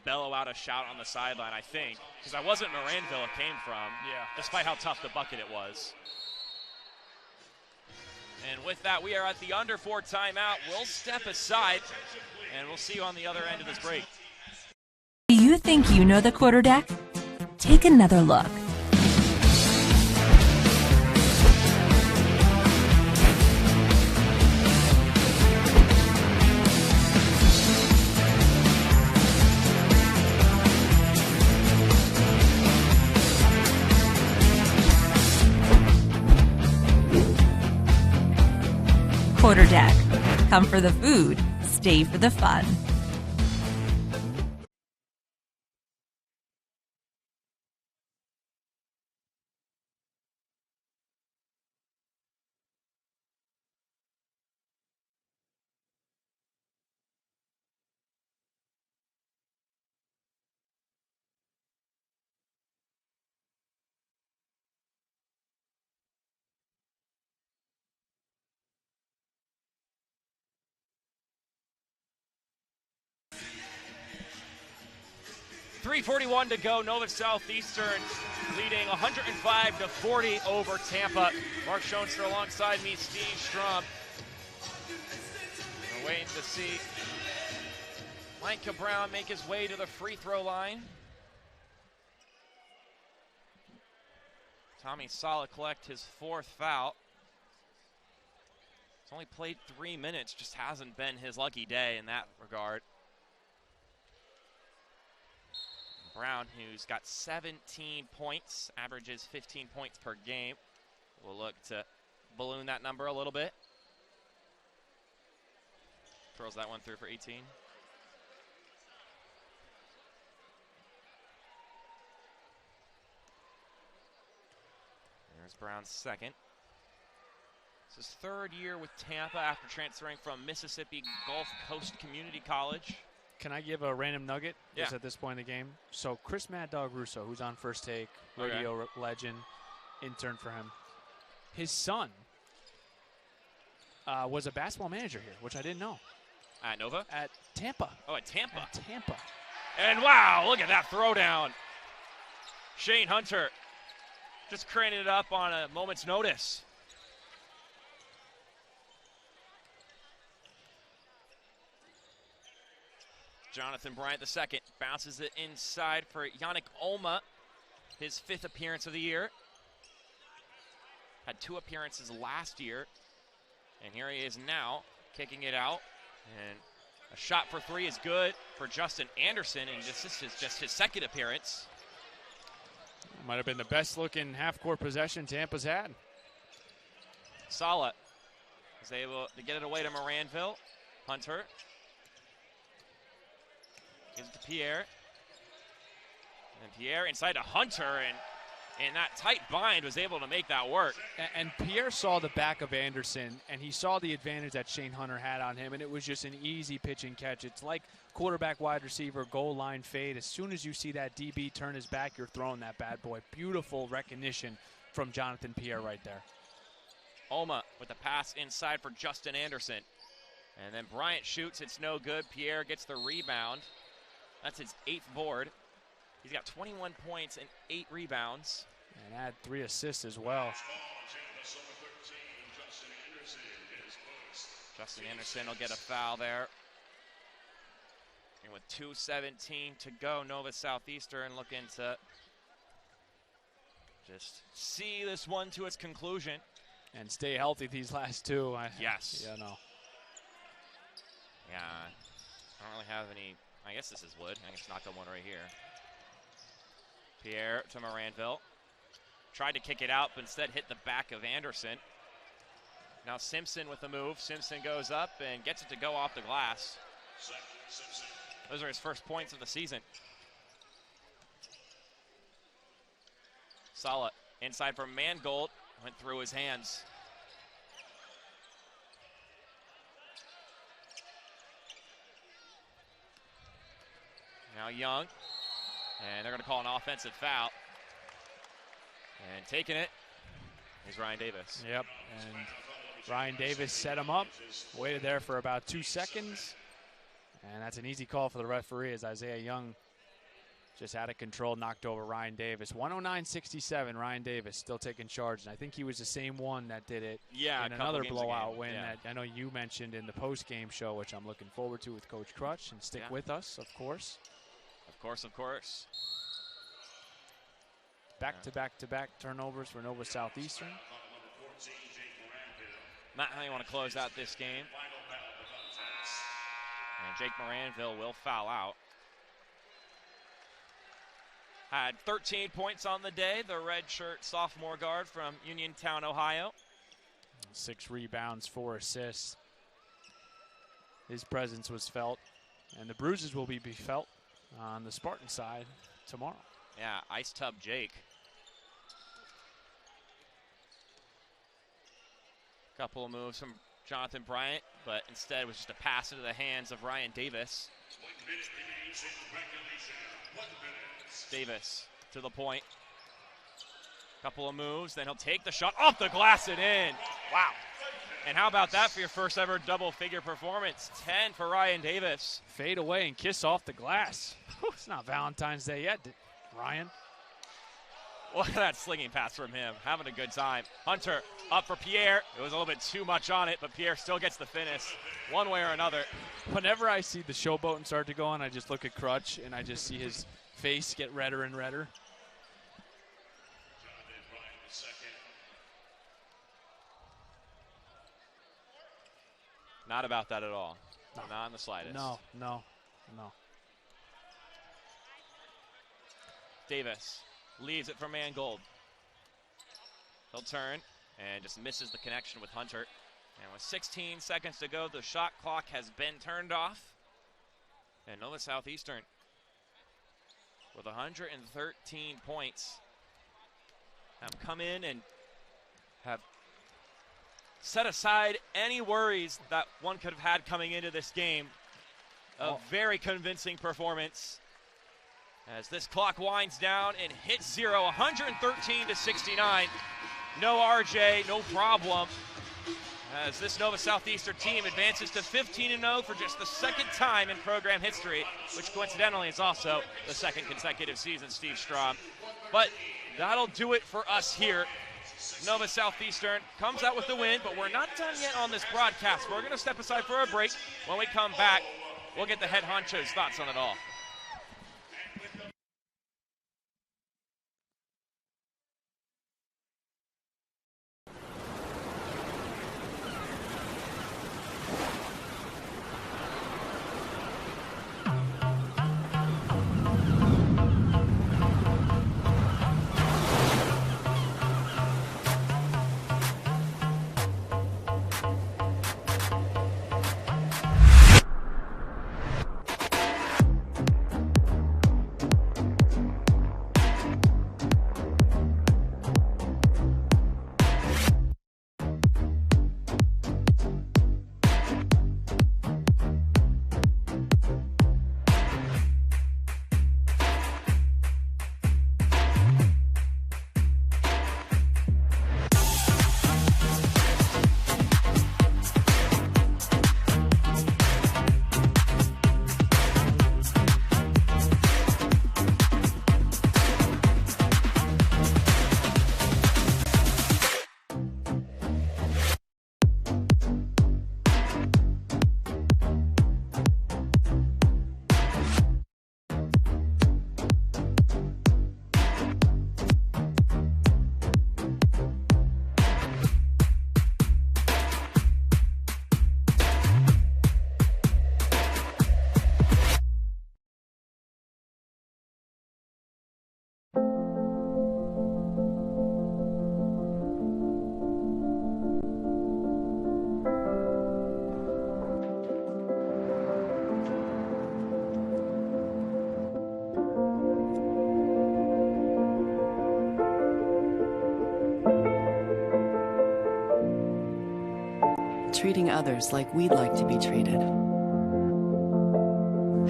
bellow out a shout on the sideline, I think. Because that wasn't Moranville it came from. Yeah. Despite how tough the bucket it was. And with that, we are at the under 4 timeout. We'll step aside, and we'll see you on the other end of this break. Do you think you know the quarterdeck? Take another look. Quarterdeck. Come for the food, stay for the fun. .341 to go. Nova Southeastern leading 105-40 over Tampa. Mark Schoenster alongside me, Steve Strom. We're waiting to see Micah Brown make his way to the free throw line. Tommy Sala collect his 4th foul. He's only played 3 minutes, just hasn't been his lucky day in that regard. Brown, who's got 17 points, averages 15 points per game. We'll look to balloon that number a little bit. Throws that one through for 18. There's Brown's second. It's his 3rd year with Tampa after transferring from Mississippi Gulf Coast Community College. Can I give a random nugget just Yeah. at this point in the game? So Chris Mad Dog Russo, who's on First Take, radio legend, intern for him. His son was a basketball manager here, which I didn't know. At Nova? At Tampa. Oh, at Tampa. At Tampa. And wow, look at that throwdown. Shane Hunter just craning it up on a moment's notice. Jonathan Bryant II bounces it inside for Yannick Olma, his 5th appearance of the year. Had 2 appearances last year, and here he is now, kicking it out. And a shot for 3 is good for Justin Anderson, and this is just his 2nd appearance. Might have been the best looking half-court possession Tampa's had. Sala is able to get it away to Moranville. Hunter gives it to Pierre. And Pierre inside to Hunter, and in that tight bind was able to make that work. And Pierre saw the back of Anderson, and he saw the advantage that Shane Hunter had on him, and it was just an easy pitch and catch. It's like quarterback, wide receiver, goal line fade. As soon as you see that DB turn his back, you're throwing that bad boy. Beautiful recognition from Jonathan Pierre right there. Oma with the pass inside for Justin Anderson. And then Bryant shoots, it's no good. Pierre gets the rebound. That's his 8th board. He's got 21 points and 8 rebounds. And add 3 assists as well. Justin Anderson will get a foul there. And with 2:17 to go, Nova Southeastern looking to just see this one to its conclusion. And stay healthy these last 2. Yes. Yeah, no. Yeah, I don't really have any. I guess this is wood. I guess knock on one right here. Pierre to Moranville. Tried to kick it out, but instead hit the back of Anderson. Now Simpson with the move. Simpson goes up and gets it to go off the glass. Those are his first points of the season. Sala inside for Mangold. Went through his hands. Now Young, and they're going to call an offensive foul. And taking it is Ryan Davis. Yep, and Ryan Davis set him up, waited there for about 2 seconds, and that's an easy call for the referee as Isaiah Young just out of control, knocked over Ryan Davis. 109-67, Ryan Davis still taking charge, and I think he was the same one that did it in another blowout win that I know you mentioned in the post-game show, which I'm looking forward to with Coach Crutch, and stick with us, of course. Of course. Back-to-back-to-back turnovers for Nova Southeastern. Matt, how do you want to close out this game? And Jake Moranville will foul out. Had 13 points on the day, the redshirt sophomore guard from Uniontown, Ohio. 6 rebounds, 4 assists. His presence was felt, and the bruises will be felt on the Spartan side tomorrow. Yeah, Ice Tub Jake. Couple of moves from Jonathan Bryant, but instead was just a pass into the hands of Ryan Davis. 1 minute remains in regulation. 1 minute. Davis to the point. Couple of moves, then he'll take the shot off the glass and in. Wow. And how about that for your first ever double-figure performance? 10 for Ryan Davis. Fade away and kiss off the glass. Whew, it's not Valentine's Day yet, Ryan. Look at that slinging pass from him. Having a good time. Hunter up for Pierre. It was a little bit too much on it, but Pierre still gets the finish one way or another. Whenever I see the showboat start to go on, I just look at Crutch and I just see his face get redder and redder. Not about that at all. No. Not in the slightest. No. Davis leaves it for Mangold. He'll turn and just misses the connection with Hunter. And with 16 seconds to go, the shot clock has been turned off. And Nova Southeastern with 113 points have come in and have set aside any worries that one could have had coming into this game. A very convincing performance as this clock winds down and hits 0, 113-69. No RJ, no problem, as this Nova Southeastern team advances to 15-0 for just the second time in program history, which coincidentally is also the second consecutive season, Steve Strom. But that'll do it for us here. Nova Southeastern comes out with the win, but we're not done yet on this broadcast. We're going to step aside for a break. When we come back, we'll get the head honcho's thoughts on it all. Treating others like we'd like to be treated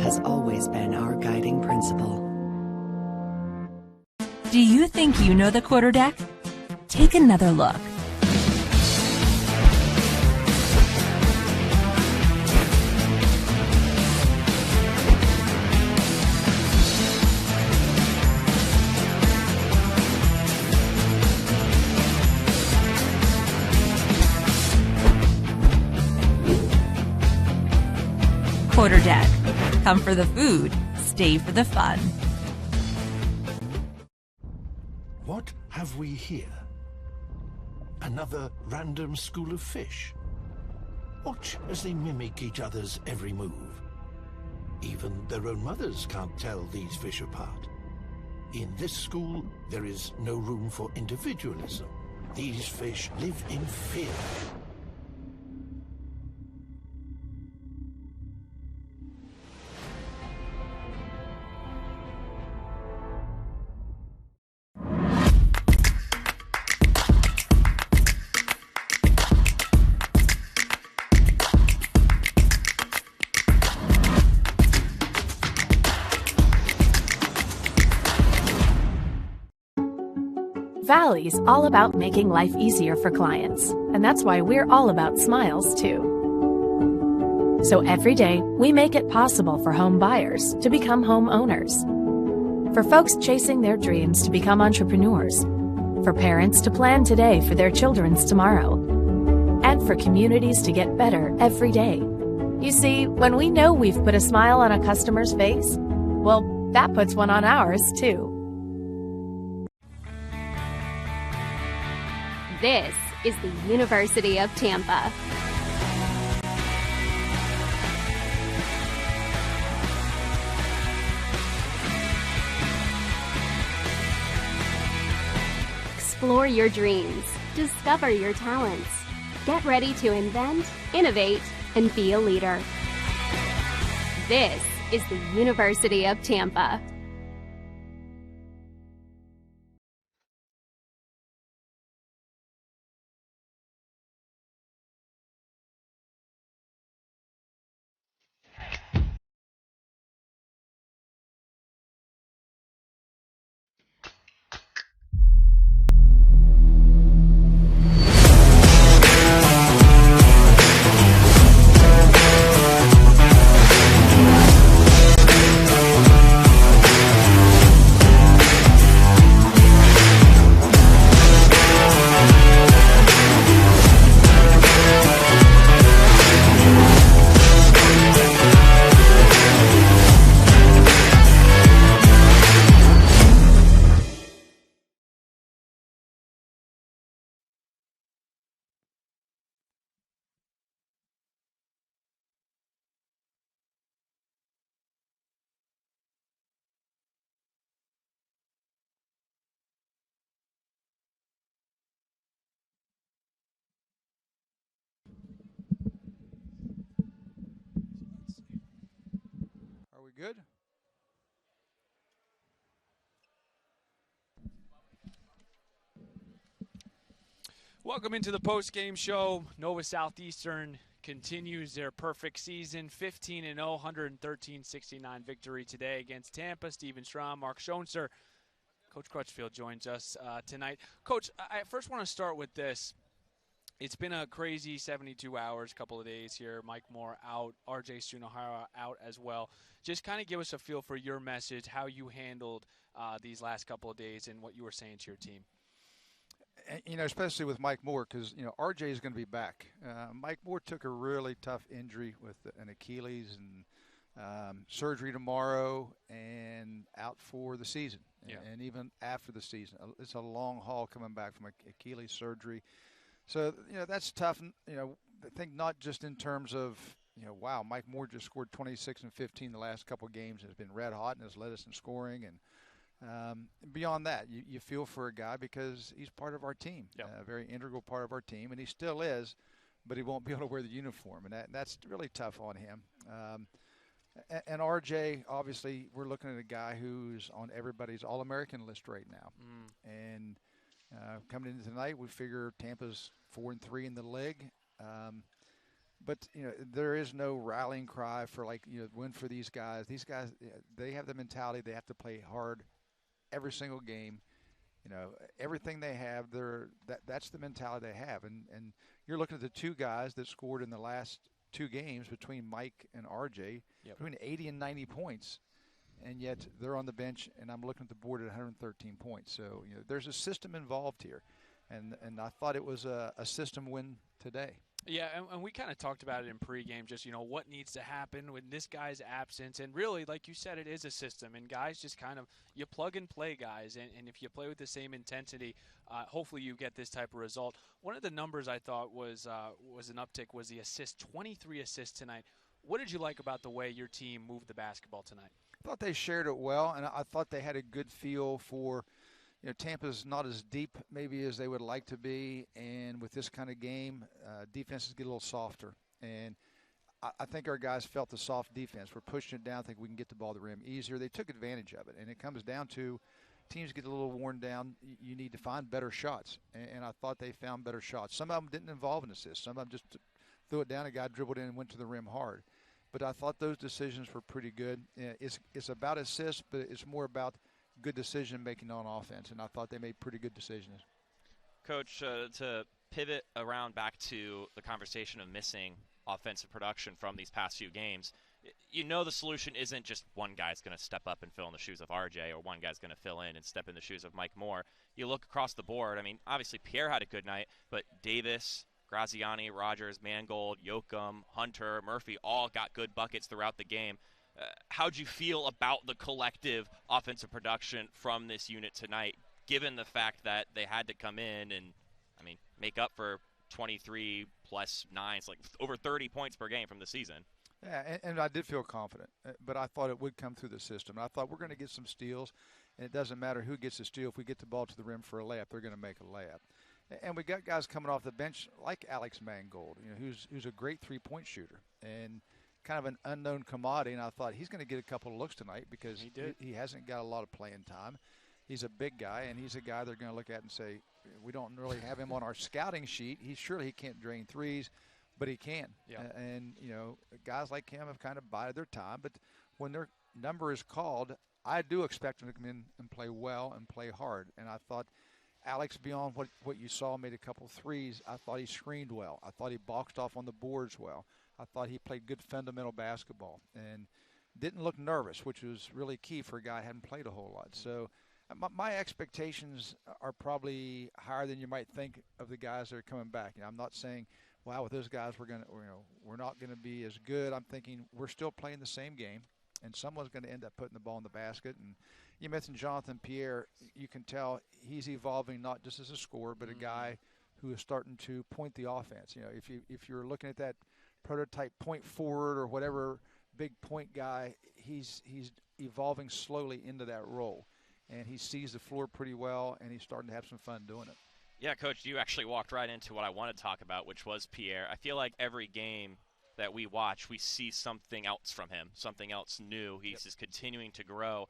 has always been our guiding principle. Do you think you know the quarter deck? Take another look. Quarter deck. Come for the food, stay for the fun. What have we here? Another random school of fish. Watch as they mimic each other's every move. Even their own mothers can't tell these fish apart. In this school, there is no room for individualism, These fish live in fear. Valley's all about making life easier for clients, and that's why we're all about smiles, too. So every day, we make it possible for home buyers to become home owners, for folks chasing their dreams to become entrepreneurs, for parents to plan today for their children's tomorrow, and for communities to get better every day. You see, when we know we've put a smile on a customer's face, well, that puts one on ours, too. This is the University of Tampa. Explore your dreams. Discover your talents. Get ready to invent, innovate, and be a leader. This is the University of Tampa. Are we good? Welcome into the post-game show. Nova Southeastern continues their perfect season, 15-0, 113-69 victory today against Tampa. Steven Strom, Mark Schoenster. Coach Crutchfield joins us tonight. Coach, I first want to start with this. It's been a crazy 72 hours, couple of days here. Mike Moore out, RJ Sunohara out as well. Just kind of give us a feel for your message, how you handled these last couple of days and what you were saying to your team. You know, especially with Mike Moore, because, you know, RJ is going to be back. Mike Moore took a really tough injury with an Achilles and surgery tomorrow and out for the season. Yeah. And even after the season. It's a long haul coming back from Achilles surgery. So, you know, that's tough. You know, I think not just in terms of, you know, wow, Mike Moore just scored 26 and 15 the last couple of games and has been red hot and has led us in scoring. And beyond that, you feel for a guy because he's part of our team, a very integral part of our team, and he still is, but he won't be able to wear the uniform, and that's really tough on him. And RJ, obviously, we're looking at a guy who's on everybody's All-American list right now. And coming into tonight, we figure Tampa's 4-3 in the league. But, you know, there is no rallying cry for, like, you know, win for these guys. These guys, they have the mentality they have to play hard every single game. You know, everything they have, that's the mentality they have. And you're looking at the two guys that scored in the last two games between Mike and RJ, between 80 and 90 points. And yet they're on the bench, and I'm looking at the board at 113 points. So, you know, there's a system involved here. And I thought it was a system win today. Yeah, and we kind of talked about it in pregame, just, you know, what needs to happen with this guy's absence. And really, like you said, it is a system. And guys just kind of, you plug and play guys. And if you play with the same intensity, hopefully you get this type of result. One of the numbers I thought was an uptick was the assists, 23 assists tonight. What did you like about the way your team moved the basketball tonight? I thought they shared it well, and I thought they had a good feel for, Tampa's not as deep maybe as they would like to be, and with this kind of game, defenses get a little softer. And I think our guys felt the soft defense. We're pushing it down. I think we can get the ball to the rim easier. They took advantage of it, and it comes down to teams get a little worn down. You need to find better shots, and I thought they found better shots. Some of them didn't involve an assist. Some of them just threw it down, a guy dribbled in and went to the rim hard. But I thought those decisions were pretty good. It's about assists, but it's more about good decision-making on offense, and I thought they made pretty good decisions. Coach, to pivot around back to the conversation of missing offensive production from these past few games, the solution isn't just one guy's going to step up and fill in the shoes of RJ, or one guy's going to fill in and step in the shoes of Mike Moore. You look across the board. I mean, obviously Pierre had a good night, but Davis, Graziani, Rogers, Mangold, Yoakum, Hunter, Murphy all got good buckets throughout the game. How'd you feel about the collective offensive production from this unit tonight, given the fact that they had to come in and, make up for 23 plus 9s, like over 30 points per game from the season? Yeah, and I did feel confident, but I thought it would come through the system. I thought we're going to get some steals, and it doesn't matter who gets the steal. If we get the ball to the rim for a layup, they're going to make a layup. And we got guys coming off the bench like Alex Mangold, who's a great three-point shooter and kind of an unknown commodity. And I thought he's going to get a couple of looks tonight because he hasn't got a lot of playing time. He's a big guy, and he's a guy they're going to look at and say, we don't really have him on our scouting sheet. Surely he can't drain threes, but he can. Yeah. And, guys like him have kind of bided their time. But when their number is called, I do expect him to come in and play well and play hard. And I thought Alex, beyond what you saw, made a couple threes. I thought he screened well. I thought he boxed off on the boards well. I thought he played good fundamental basketball and didn't look nervous, which was really key for a guy who hadn't played a whole lot. So my expectations are probably higher than you might think of the guys that are coming back. I'm not saying, wow, with those guys we're not going to be as good. I'm thinking we're still playing the same game, and someone's going to end up putting the ball in the basket. And you mentioned Jonathan Pierre. You can tell he's evolving not just as a scorer, but a guy who is starting to point the offense. If you're looking at that prototype point forward or whatever big point guy, he's evolving slowly into that role. And he sees the floor pretty well, and he's starting to have some fun doing it. Yeah, Coach, you actually walked right into what I want to talk about, which was Pierre. I feel like every game that we watch, we see something else from him, something else new. He's just continuing to grow.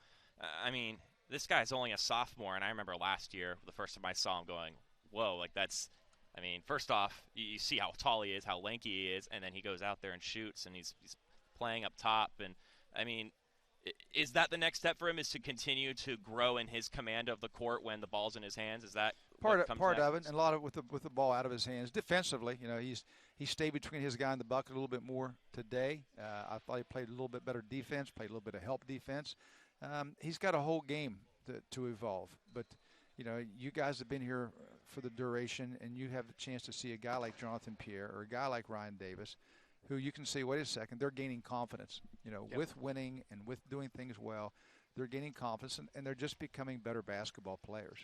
This guy's only a sophomore, and I remember last year, the first time I saw him going, whoa, first off, you see how tall he is, how lanky he is, and then he goes out there and shoots, and he's playing up top. And, is that the next step for him, is to continue to grow in his command of the court when the ball's in his hands? Is that part of it, and a lot of it with the ball out of his hands. Defensively, he stayed between his guy and the bucket a little bit more today. I thought he played a little bit better defense, played a little bit of help defense. He's got a whole game to evolve. But, you guys have been here for the duration, and you have the chance to see a guy like Jonathan Pierre or a guy like Ryan Davis, who you can say, wait a second, they're gaining confidence. With winning and with doing things well, they're gaining confidence, and they're just becoming better basketball players.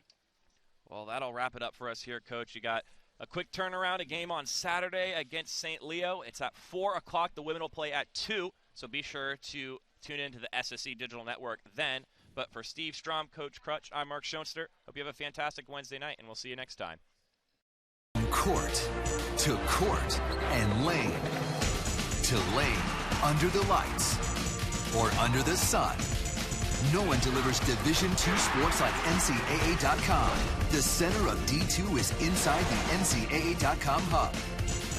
Well, that'll wrap it up for us here, Coach. You got a quick turnaround, a game on Saturday against St. Leo. It's at 4 o'clock. The women will play at 2, so be sure to tune into the SSC Digital Network then. But for Steve Strom, Coach Crutch, I'm Mark Schoenster. Hope you have a fantastic Wednesday night, and we'll see you next time. Court to court and lane to lane, under the lights or under the sun. No one delivers Division II sports like NCAA.com. The center of D2 is inside the NCAA.com hub,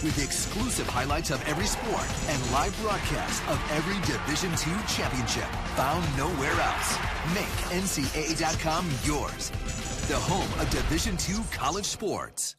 with exclusive highlights of every sport and live broadcasts of every Division II championship found nowhere else. Make NCAA.com yours, the home of Division II college sports.